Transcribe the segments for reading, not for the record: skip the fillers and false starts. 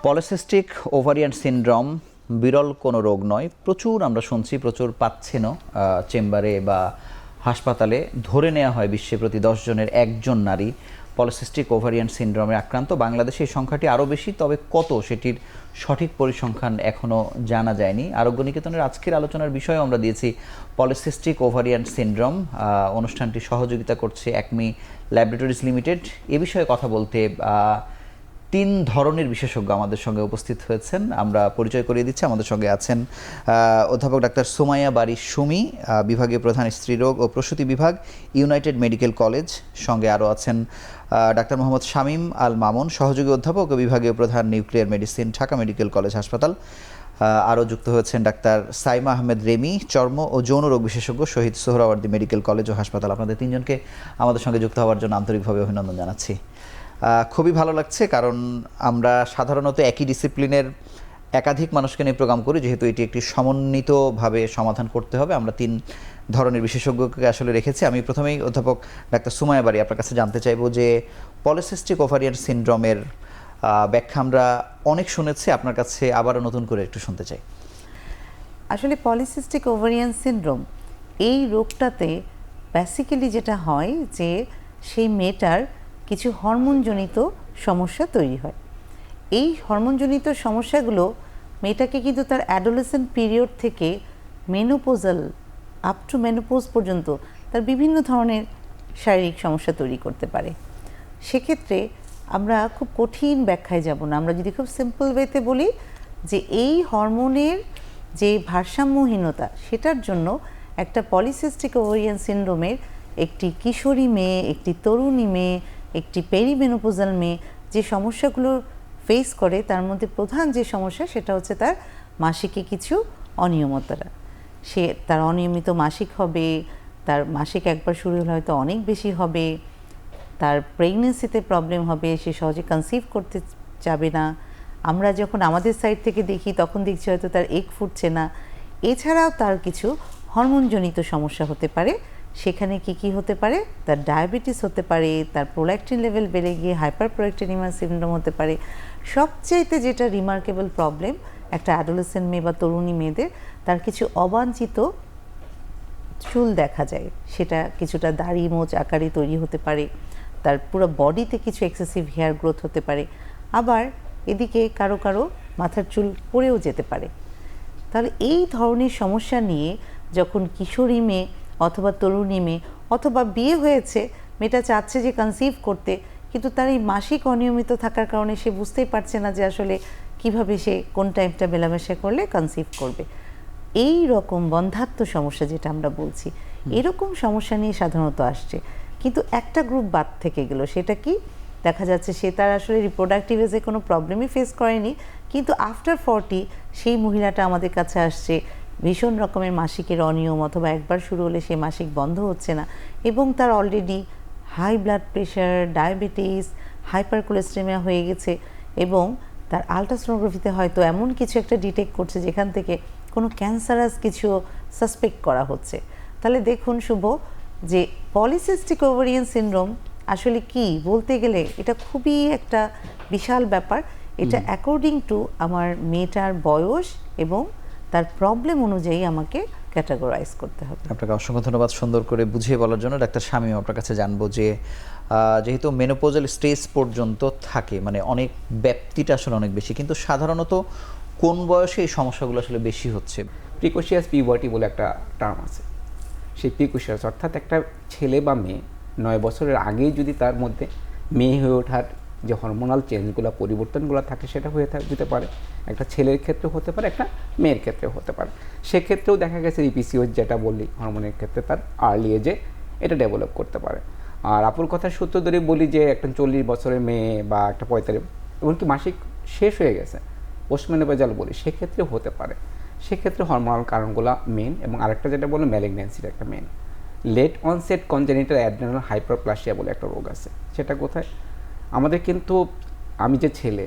Polycystic ovarian syndrome বিরল কোনো রোগ নয়, প্রচুর আমরা শুনছি, প্রচুর পাচ্ছেনও চেম্বারে বা হাসপাতালে। ধরে নেওয়া হয় বিশ্বে প্রতি 10 জনের একজন নারী পলিসিস্টিক ওভারিয়ান সিনড্রোমে আক্রান্ত। বাংলাদেশে এই সংখ্যাটি আরও বেশি, তবে কত সেটির সঠিক পরিসংখ্যান এখনও জানা যায়নি। আরোগ্য নিকেতনের আজকের আলোচনার বিষয়ে আমরা দিয়েছি পলিসিস্টিক ওভারিয়ান সিনড্রোম। অনুষ্ঠানটি সহযোগিতা করছে অ্যাকমি ল্যাবরেটরিজ লিমিটেড। এ বিষয়ে কথা বলতে 3 ধরনের বিশেষজ্ঞ আমাদের সঙ্গে উপস্থিত হয়েছেন। আমরা পরিচয় করিয়ে দিচ্ছি। আমাদের সঙ্গে আছেন অধ্যাপক ডাক্তার সুমাইয়া বারী সুমি, বিভাগীয় প্রধান স্ত্রীরোগ ও প্রসূতি বিভাগ, ইউনাইটেড মেডিকেল কলেজ। সঙ্গে আরও আছেন ডাক্তার মোহাম্মদ শামীম আল মামুন, সহযোগী অধ্যাপক ও বিভাগীয় প্রধান nuclear medicine, Dhaka medical college হাসপাতাল। আরও যুক্ত হয়েছেন ডাক্তার সাইমা আহমেদ রেমি, চর্ম ও যৌন রোগ বিশেষজ্ঞ, শহীদ সোহরাওয়ার্দী মেডিকেল কলেজ ও হাসপাতাল। আপনাদের 3 জনকে আমাদের সঙ্গে যুক্ত হওয়ার জন্য আন্তরিকভাবে অভিনন্দন জানাচ্ছি। খুবই ভালো লাগছে, কারণ আমরা সাধারণত একই ডিসিপ্লিনের একাধিক মানুষকে নিয়ে প্রোগ্রাম করি। যেহেতু এটি একটি সমন্বিতভাবে সমাধান করতে হবে, আমরা 3 ধরনের বিশেষজ্ঞকে আসলে রেখেছি। আমি প্রথমেই অধ্যাপক ডাক্তার সুমাইয়া বারী আপনার কাছে জানতে চাইব যে পলিসিস্টিক ওভারিয়ান সিনড্রোমের ব্যাখ্যা আমরা অনেক শুনেছি, আপনার কাছে আবারও নতুন করে একটু শুনতে চাই। আসলে পলিসিস্টিক ওভারিয়ান সিনড্রোম এই রোগটাতে বেসিক্যালি যেটা হয় যে সেই মেয়েটার কিছু হরমোনজনিত সমস্যা তৈরি হয়। এই হরমোনজনিত সমস্যাগুলো মেয়েটাকে কিন্তু তার অ্যাডোলেসেন্ট পিরিয়ড থেকে মেনোপোজাল আপ টু মেনোপোজ পর্যন্ত তার বিভিন্ন ধরনের শারীরিক সমস্যা তৈরি করতে পারে। সেক্ষেত্রে আমরা খুব কঠিন ব্যাখ্যায় যাব না, আমরা যদি খুব সিম্পল ওয়েতে বলি যে এই হরমোনের যে ভারসাম্যহীনতা, সেটার জন্য একটা পলিসিস্টিক ওভারিয়ান সিনড্রোমের একটি কিশোরী মেয়ে, একটি তরুণী মেয়ে, একটি পেরিমেনোপোজাল মেয়ে যে সমস্যাগুলো ফেস করে, তার মধ্যে প্রধান যে সমস্যা সেটা হচ্ছে তার মাসিকে কিছু অনিয়মতা। সে তার অনিয়মিত মাসিক হবে, তার মাসিক একবার শুরু হলে হয়তো অনেক বেশি হবে, তার প্রেগনেন্সিতে প্রবলেম হবে, সে সহজে কনসিভ করতে যাবে না। আমরা যখন আমাদের সাইড থেকে দেখি তখন দেখছি হয়তো তার এগ ফুটছে না। এছাড়াও তার কিছু হরমোনজনিত সমস্যা হতে পারে। সেখানে কি হতে পারে? তার ডায়াবেটিস হতে পারে, তার প্রোল্যাক্টিন লেভেল বেড়ে গিয়ে হাইপার প্রোল্যাক্টিনিমিয়া সিনড্রোম হতে পারে। সবচাইতে যেটা রিমার্কেবল প্রবলেম একটা অ্যাডোলেসেন্ট মেয়ে বা তরুণী মেয়েদের, তার কিছু অবাঞ্ছিত চুল দেখা যায়, সেটা কিছুটা দাড়ি মোচ আকারে তৈরি হতে পারে, তার পুরো বডিতে কিছু এক্সেসিভ হেয়ার গ্রোথ হতে পারে, আবার এদিকে কারো কারো মাথার চুল পড়েও যেতে পারে। তাহলে এই ধরনের সমস্যা নিয়ে যখন কিশোরী মেয়ে অথবা তরুণী মেয়ে অথবা বিয়ে হয়েছে, মেয়েটা চাচ্ছে যে কনসিভ করতে, কিন্তু তার এই মাসিক অনিয়মিত থাকার কারণে সে বুঝতেই পারছে না যে আসলে কিভাবে সে কোন টাইমটা মেলামেশা করলে কনসিভ করবে। এই রকম বন্ধ্যাত্ব সমস্যা যেটা আমরা বলছি, এরকম সমস্যা নিয়ে সাধারণত আসছে। কিন্তু একটা গ্রুপ বাদ থেকে গেল, সেটা কি? দেখা যাচ্ছে সে তার আসলে রিপ্রোডাক্টিভ এজে কোনো প্রবলেমই ফেস করেনি, কিন্তু আফটার 40 সেই মহিলাটা আমাদের কাছে আসছে ভীষণ রকমের মাসিকের অনিয়ম, অথবা একবার শুরু হলে সেই মাসিক বন্ধ হচ্ছে না, এবং তার already high blood pressure, diabetes, hypercholesterolaemia হয়ে গেছে, এবং তার আলট্রাসোনোগ্রাফিতে হয়তো এমন কিছু একটা ডিটেক্ট করছে যেখান থেকে কোনো ক্যান্সারাস কিছু সাসপেক্ট করা হচ্ছে। তাহলে দেখুন শুভ, যে পলিসিস্টিক ওভারিয়ান সিনড্রোম আসলে কি বলতে গেলে এটা খুবই একটা বিশাল ব্যাপার। এটা অ্যাকর্ডিং টু আমার মেয়েটার বয়স এবং তার প্রবলেম অনুযায়ী আমাকে ক্যাটাগরাইজ করতে হবে। আপনাকে অসংখ্য ধন্যবাদ সুন্দর করে বুঝিয়ে বলার জন্য। ডাক্তার শামীম, আপনার কাছে জানবো যে যেহেতু মেনোপোজাল স্টেজ পর্যন্ত থাকে, মানে অনেক ব্যাপ্তিটা আসলে অনেক বেশি, কিন্তু সাধারণত কোন বয়সে এই সমস্যাগুলো আসলে বেশি হচ্ছে? প্রিকোশিয়াস পিউবার্টি বলে একটা টার্ম আছে। সেই প্রিকোশিয়াস অর্থাৎ একটা ছেলে বা মেয়ে 9 বছরের আগেই যদি তার মধ্যে মেয়ে হয়ে ওঠার যে হরমোনাল চেঞ্জগুলো, পরিবর্তনগুলো থাকে, সেটা হয়ে যেতে পারে। একটা ছেলের ক্ষেত্রে হতে পারে, একটা মেয়ের ক্ষেত্রেও হতে পারে। সেক্ষেত্রেও দেখা গেছে ইপিসিওএস যেটা বললি হরমোনের ক্ষেত্রে তার আর্লি এজে এটা ডেভেলপ করতে পারে। আর আপুর কথার সূত্র ধরে বলি যে একটা 40 বছরের মেয়ে বা একটা 45, এমনকি মাসিক শেষ হয়ে গেছে, পোস্টমেনোপজাল বলি, সেক্ষেত্রেও হতে পারে। সেক্ষেত্রে হরমোনাল কারণগুলো মেন, এবং আরেকটা যেটা বলে ম্যালিগন্যান্সির একটা main. Late onset congenital adrenal hyperplasia বলে একটা রোগ আছে। সেটা কোথায়? আমাদের কিন্তু আমি যে ছেলে,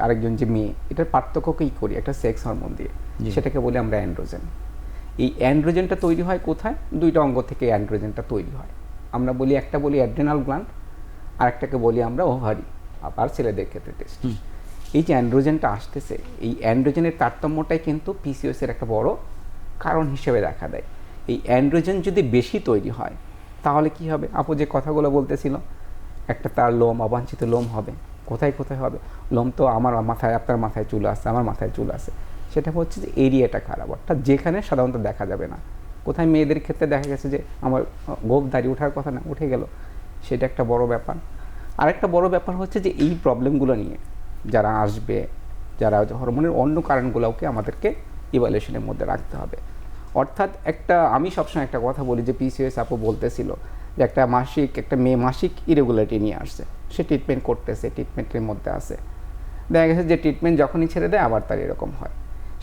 আরেকজন যে মেয়ে, এটার পার্থক্য কী করি? একটা সেক্স হরমোন দিয়ে, সেটাকে বলি আমরা অ্যান্ড্রোজেন। এই অ্যান্ড্রোজেনটা তৈরি হয় কোথায়? 2টা অঙ্গ থেকে অ্যান্ড্রোজেনটা তৈরি হয়। আমরা বলি, একটা বলি অ্যাড্রেনাল গ্ল্যান্ড, আরেকটাকে বলি আমরা ওভারি, আবার ছেলেদের ক্ষেত্রে টেস্ট। এই যে অ্যান্ড্রোজেনটা আসতেছে, এই অ্যান্ড্রোজেনের তারতম্যটাই কিন্তু পিসিওএস এর একটা বড় কারণ হিসেবে দেখা দেয়। এই অ্যান্ড্রোজেন যদি বেশি তৈরি হয় তাহলে কি হবে? আপু যে কথাগুলো বলতেছিল, একটা তার লোম, অবাঞ্ছিত লোম হবে। কোথায় কোথায় হবে? লোম তো আমার মাথায়, আপনার মাথায় চুল আসছে, আমার মাথায় চুল আসে, সেটা হচ্ছে যে এরিয়াটা খারাপ, অর্থাৎ যেখানে সাধারণত দেখা যাবে না। কোথায় মেয়েদের ক্ষেত্রে দেখা গেছে যে আমার গোঁফ দাড়ি ওঠার কথা না, উঠে গেল, সেটা একটা বড় ব্যাপার। আরেকটা বড় ব্যাপার হচ্ছে যে এই প্রবলেমগুলো নিয়ে যারা আসবে, যারা হরমোনের অন্য কারণগুলোকে আমাদেরকে ইভ্যালুয়েশনের মধ্যে রাখতে হবে। অর্থাৎ আমি সবসময় একটা কথা বলি যে পিসিওএস আপু বলতেছিল যে একটা মেয়ে মাসিক ইরেগুলারিটি নিয়ে আসছে, সে ট্রিটমেন্ট করতেছে, ট্রিটমেন্টের মধ্যে আছে, দেখা গেছে যে ট্রিটমেন্ট যখনই ছেড়ে দেয় আবার তার এরকম হয়।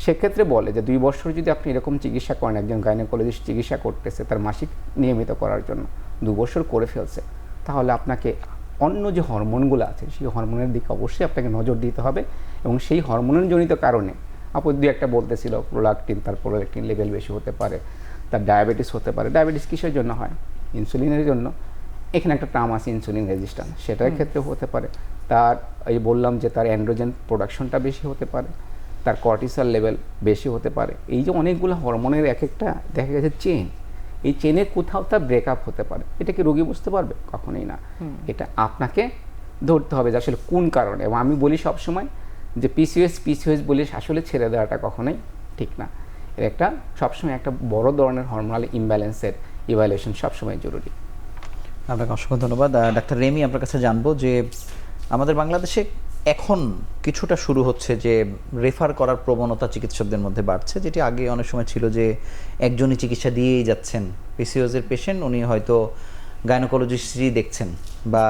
সেক্ষেত্রে বলে যে 2 বছর যদি আপনি এরকম চিকিৎসা করেন, একজন গাইনোকোলজিস্ট চিকিৎসা করতেছে তার মাসিক নিয়মিত করার জন্য 2 বছর করে ফেলছে, তাহলে আপনাকে অন্য যে হরমোনগুলো আছে সেই হরমোনের দিকে অবশ্যই আপনাকে নজর দিতে হবে। এবং সেই হরমোনের জনিত কারণে আপু একটা বলতেছিল প্রোলাকটিন, তার প্রোলাকটিন লেভেল বেশি হতে পারে, তার ডায়াবেটিস হতে পারে। ডায়াবেটিস কিসের জন্য হয়? ইনসুলিনের জন্য। এখানে একটা টার্ম আছে ইনসুলিন রেজিস্ট্যান্স, সেটার ক্ষেত্রে হতে পারে। তার এই বললাম যে তার অ্যান্ড্রোজেন প্রোডাকশনটা বেশি হতে পারে, তার কর্টিসল লেভেল বেশি হতে পারে। এই যে অনেকগুলো হরমোনের এক একটা দেখা গেছে চেন, এই চেনে কোথাও তার ব্রেকআপ হতে পারে। এটা কি রোগী বুঝতে পারবে? কখনোই না। এটা আপনাকে ধরতে হবে যে আসলে কোন কারণে। এবং আমি বলি সবসময় যে পিসিওএস বলে আসলে ছেড়ে দেওয়াটা কখনোই ঠিক না। এর একটা সবসময় একটা বড় ধরনের হরমোনাল ইমব্যালেন্সের ইভ্যালুয়েশন সবসময় জরুরি। আপনাকে অসংখ্য ধন্যবাদ। ডাক্তার রেমি, আপনার কাছে জানবো যে আমাদের বাংলাদেশে এখন কিছুটা শুরু হচ্ছে যে রেফার করার প্রবণতা চিকিৎসকদের মধ্যে বাড়ছে, যেটি আগে অনেক সময় ছিল যে একজনই চিকিৎসা দিয়েই যাচ্ছেন। পিসিওএসের পেশেন্ট, উনি হয়তো গাইনোকোলজিস্টই দেখছেন, বা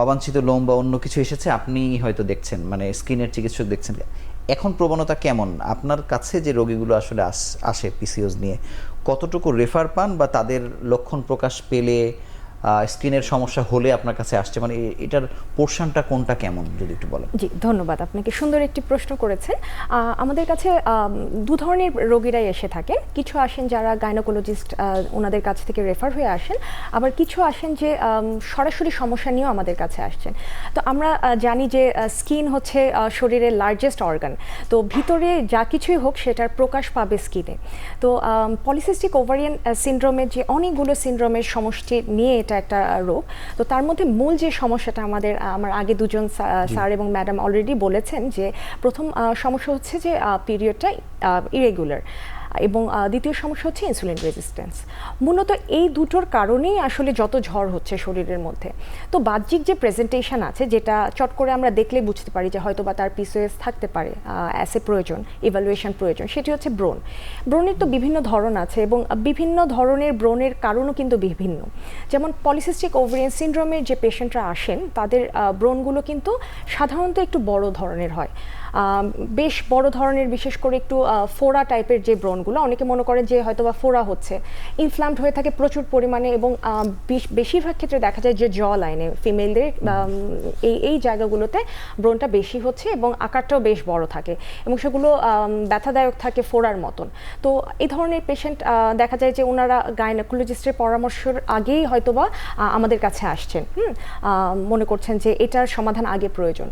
অবাঞ্ছিত লোম বা অন্য কিছু এসেছে আপনি হয়তো দেখছেন, মানে স্কিনের চিকিৎসক দেখছেন। এখন প্রবণতা কেমন? আপনার কাছে যে রোগীগুলো আসলে আসে পিসিওএস নিয়ে, কতটুকু রেফার পান, বা তাদের লক্ষণ প্রকাশ পেলে, স্কিনের সমস্যা হলে আপনার কাছে আসছে, মানে এটার পোর্শনটা কোনটা কেমন যদি একটু বলেন? জি, ধন্যবাদ। আপনাকে সুন্দর একটি প্রশ্ন করেছেন। আমাদের কাছে 2 ধরনের রোগীরাই এসে থাকে। কিছু আসেন যারা গাইনোকোলজিস্ট, ওনাদের কাছ থেকে রেফার হয়ে আসেন, আবার কিছু আসেন যে সরাসরি সমস্যা নিয়েও আমাদের কাছে আসছেন। তো আমরা জানি যে স্কিন হচ্ছে শরীরের লার্জেস্ট অর্গান, তো ভিতরে যা কিছুই হোক সেটার প্রকাশ পাবে স্কিনে। তো পলিসিস্টিক ওভারিয়ান সিনড্রোমের যে অনেকগুলো সিনড্রোমের সমষ্টি নিয়ে এটা একটা রোগ। তো তার মধ্যে মূল যে সমস্যাটা আমার আগে দুজন স্যার এবং ম্যাডাম অলরেডি বলেছেন যে প্রথম সমস্যা হচ্ছে যে পিরিয়ডটা ইরেগুলার, এবং দ্বিতীয় সমস্যা হচ্ছে ইনসুলিন রেজিস্ট্যান্স। মূলত এই দুটোর কারণেই আসলে যত ঝড় হচ্ছে শরীরের মধ্যে। তো বাহ্যিক যে প্রেজেন্টেশন আছে, যেটা চট করে আমরা দেখলে বুঝতে পারি যে হয়তো বা তার পিসিওএস থাকতে পারে, অ্যাসে প্রয়োজন, ইভ্যালুয়েশন প্রয়োজন, সেটি হচ্ছে ব্রণের তো বিভিন্ন ধরন আছে, এবং বিভিন্ন ধরনের ব্রণের কারণও কিন্তু বিভিন্ন। যেমন পলিসিস্টিক ওভারিয়ান সিনড্রোমের যে পেশেন্টরা আসেন, তাদের ব্রণগুলো কিন্তু সাধারণত একটু বড় ধরনের হয়, বেশ বড় ধরনের, বিশেষ করে একটু ফোড়া টাইপের যে ব্রণগুলো, অনেকে মনে করেন যে হয়তো বা ফোড়া হচ্ছে, ইনফ্লামড হয়ে থাকে প্রচুর পরিমাণে, এবং বেশিরভাগ ক্ষেত্রে দেখা যায় যে জ লাইনে ফিমেলদের এই জায়গাগুলোতে ব্রণটা বেশি হচ্ছে এবং আকারটাও বেশ বড় থাকে, এবং সেগুলো ব্যথাদায়ক থাকে ফোড়ার মতন। তো এই ধরনের পেশেন্ট দেখা যায় যে ওনারা গাইনোকোলজিস্টের পরামর্শের আগেই হয়তো বা আমাদের কাছে আসছেন, মনে করছেন যে এটার সমাধান আগে প্রয়োজন।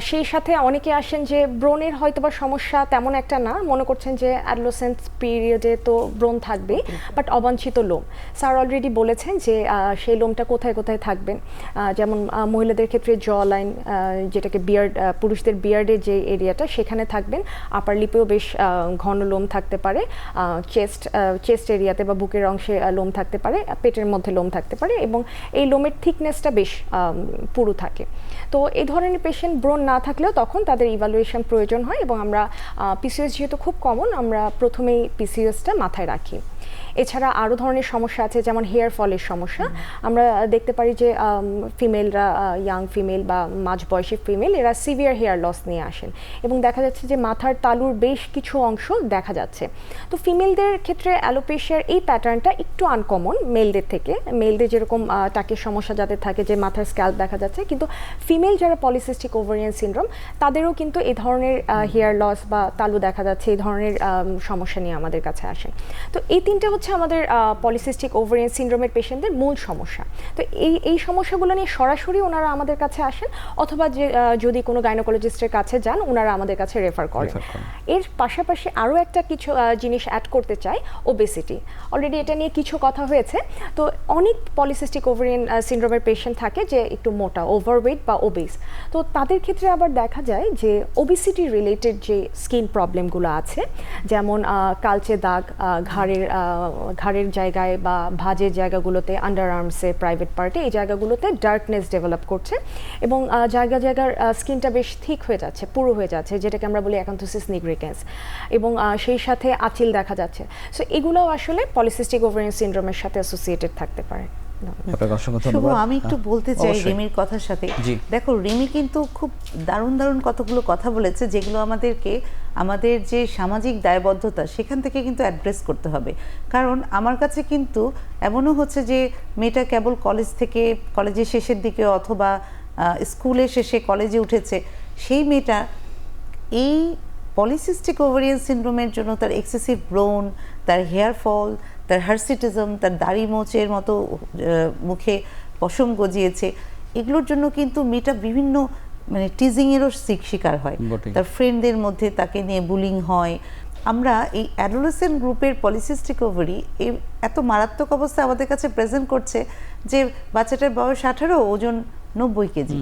সেই সাথে অনেকে আসেন যে ব্রণের হয়তো বা সমস্যা তেমন একটা না, মনে করছেন যে অ্যাডোলেসেন্স পিরিয়ডে তো ব্রণ থাকবে, বাট অবাঞ্ছিত লোম, স্যার অলরেডি বলেছেন যে সেই লোমটা কোথায় কোথায় থাকবেন। যেমন মহিলাদের ক্ষেত্রে জ লাইন, যেটাকে বিয়ার্ড, পুরুষদের বিয়ার্ডের যে এরিয়াটা, সেখানে থাকবেন। আপার লিপেও বেশ ঘন লোম থাকতে পারে, চেস্ট এরিয়াতে বা বুকের অংশে লোম থাকতে পারে, পেটের মধ্যে লোম থাকতে পারে, এবং এই লোমের থিকনেসটা বেশ পুরু থাকে। তো এই ধরনের পেশেন্ট ব্রণ না থাকলেও তখন তাদের ইভ্যালুয়েশন প্রয়োজন হয়, এবং আমরা পিসিওএস যেহেতু খুব কমন, আমরা প্রথমেই পিসিওএসটা মাথায় রাখি। এছাড়া আরও ধরনের সমস্যা আছে, যেমন হেয়ার ফলের সমস্যা। আমরা দেখতে পারি যে ফিমেলরা, ইয়াং ফিমেল বা মাঝবয়সী ফিমেল, এরা সিভিয়ার হেয়ার লস নিয়ে আসেন, এবং দেখা যাচ্ছে যে মাথার তালুর বেশ কিছু অংশ দেখা যাচ্ছে। তো ফিমেলদের ক্ষেত্রে অ্যালোপেশিয়ার এই প্যাটার্নটা একটু আনকমন মেলদের থেকে। মেলদের যেরকম টাকের সমস্যা যাদের থাকে, যে মাথার স্ক্যাল্প দেখা যাচ্ছে, কিন্তু ফিমেল যারা পলিসিস্টিক ওভারিয়ান সিনড্রোম, তাদেরও কিন্তু এই ধরনের হেয়ার লস বা তালু দেখা যাচ্ছে, এই ধরনের সমস্যা নিয়ে আমাদের কাছে আসেন। তো এই তিনটে হচ্ছে হচ্ছে আমাদের পলিসিস্টিক ওভারিয়ান সিনড্রোমের পেশেন্টদের মূল সমস্যা। তো এই সমস্যাগুলো নিয়ে সরাসরি ওনারা আমাদের কাছে আসেন, অথবা যে যদি কোনো গাইনোকোলজিস্টের কাছে যান ওনারা আমাদের কাছে রেফার করেন। এর পাশাপাশি আরও একটা কিছু জিনিস অ্যাড করতে চাই, ওবেসিটি। অলরেডি এটা নিয়ে কিছু কথা হয়েছে। তো অনেক পলিসিস্টিক ওভারিয়ান সিনড্রোমের পেশেন্ট থাকে যে একটু মোটা, ওভারওয়েট বা ওবেস। তো তাদের ক্ষেত্রে আবার দেখা যায় যে ওবেসিটি রিলেটেড যে স্কিন প্রবলেমগুলো আছে, যেমন কালচে দাগ ঘাড়ের জায়গায় বা ভাঁজের জায়গাগুলোতে, আন্ডার আর্মসে, প্রাইভেট পার্টে, এই জায়গাগুলোতে ডার্কনেস ডেভেলপ করছে এবং জায়গার স্কিনটা বেশ থিক হয়ে যাচ্ছে, পুরো হয়ে যাচ্ছে, যেটাকে আমরা বলি অ্যাকান্থোসিস নিগ্রিকেন্স, এবং সেই সাথে আঁচিল দেখা যাচ্ছে। সো এগুলোও আসলে পলিসিস্টিক ওভারিয়ান সিনড্রোমের সাথে অ্যাসোসিয়েটেড থাকতে পারে। আপনাকে অসংখ্য শুভ, ধন্যবাদ। আমি একটু বলতে চাই অবশ্যই। রিমির কথার সাথে। জি। দেখো, রিমি কিন্তু খুব দারুণ কতগুলো কথা বলেছে, যেগুলো আমাদেরকে আমাদের যে সামাজিক দায়বদ্ধতা সেখান থেকে কিন্তু অ্যাড্রেস করতে হবে। কারণ আমার কাছে কিন্তু এমনও হচ্ছে যে মেয়েটা কেবল কলেজের শেষের দিকে অথবা স্কুলের শেষে কলেজে উঠেছে, সেই মেয়েটা এই পলিসিস্টিক ওভারিয়ান সিনড্রোমের জন্য তার এক্সেসিভ ব্রোন, তার হেয়ার ফল, তার হার্সিটিজম, তার দাড়ি মোচের মতো মুখে পশম গজিয়েছে, এগুলোর জন্য কিন্তু মেয়েটা বিভিন্ন মানে টিজিংয়েরও শিকার হয়। বটেই। তার ফ্রেন্ডদের মধ্যে তাকে নিয়ে বুলিং হয়। আমরা এই অ্যাডোলেসেন্ট গ্রুপের পলিসিস্টিক ওভারি এই এত মারাত্মক অবস্থা আমাদের কাছে প্রেজেন্ট করছে যে বাচ্চাটার বয়স 18, ওজন 90 কেজি।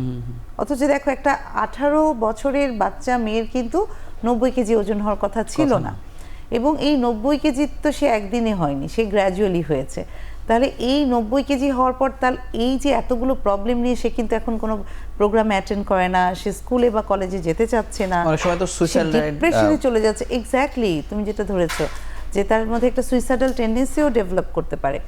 অথচ দেখো, একটা 18 বছরের বাচ্চা মেয়ের কিন্তু 90 কেজি ওজন হওয়ার কথা ছিল না। এবং এই 90 কেজি তো সে একদিনে হয়নি, সে গ্র্যাজুয়ালি হয়েছে। তাহলে এই 90 কেজি হওয়ার পর তার এই যে এতগুলো প্রবলেম নিয়ে সে কিন্তু এখন কোনো প্রোগ্রামে অ্যাটেন্ড করে না, সে স্কুলে বা কলেজে যেতে চাচ্ছে না, অনেক সময় তো সুইসাইড ডিপ্রেশনে চলে যাচ্ছে। এক্স্যাক্টলি, তুমি যেটা ধরেছো যে তার মধ্যে একটা সুইসাইডাল টেন্ডেন্সিও ডেভেলপ করতে পারে।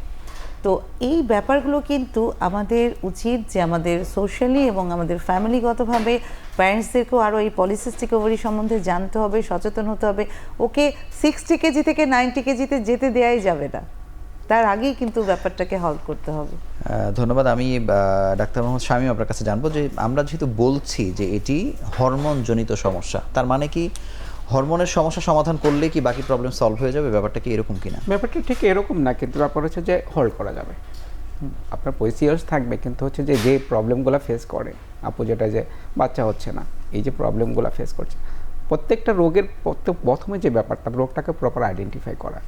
তো এই ব্যাপারগুলো কিন্তু আমাদের উচিত যে আমাদের সোশ্যালি এবং আমাদের ফ্যামিলিগতভাবে প্যারেন্টসদেরকেও আরও এই পলিসিস্টিক ওভারি সম্বন্ধে জানতে হবে, সচেতন হতে হবে। ওকে 60 কেজি থেকে 90 কেজিতে যেতে দেওয়াই যাবে না, তার আগেই কিন্তু ব্যাপারটাকে হল্ট করতে হবে। ধন্যবাদ। আমি ডাক্তার মোহাম্মদ শামীম আপনার কাছে জানবো যে আমরা যেহেতু বলছি যে এটি হরমোনজনিত সমস্যা, তার মানে কি হরমোনের সমস্যা সমাধান করলে কি বাকি প্রবলেম সলভ হয়ে যাবে? ব্যাপারটা কি এরকম কিনা? ব্যাপারটা ঠিক এরকম না, কিন্তু ব্যাপার হচ্ছে যে হল্ড করা যাবে। আপনার পজিটিভস থাকবে, কিন্তু হচ্ছে যে প্রবলেমগুলো ফেস করে আপু, যেটা যে বাচ্চা হচ্ছে না, এই যে প্রবলেমগুলো ফেস করছে, প্রত্যেকটা রোগের প্রথমে যে ব্যাপারটা, রোগটাকে প্রপার আইডেন্টিফাই করা।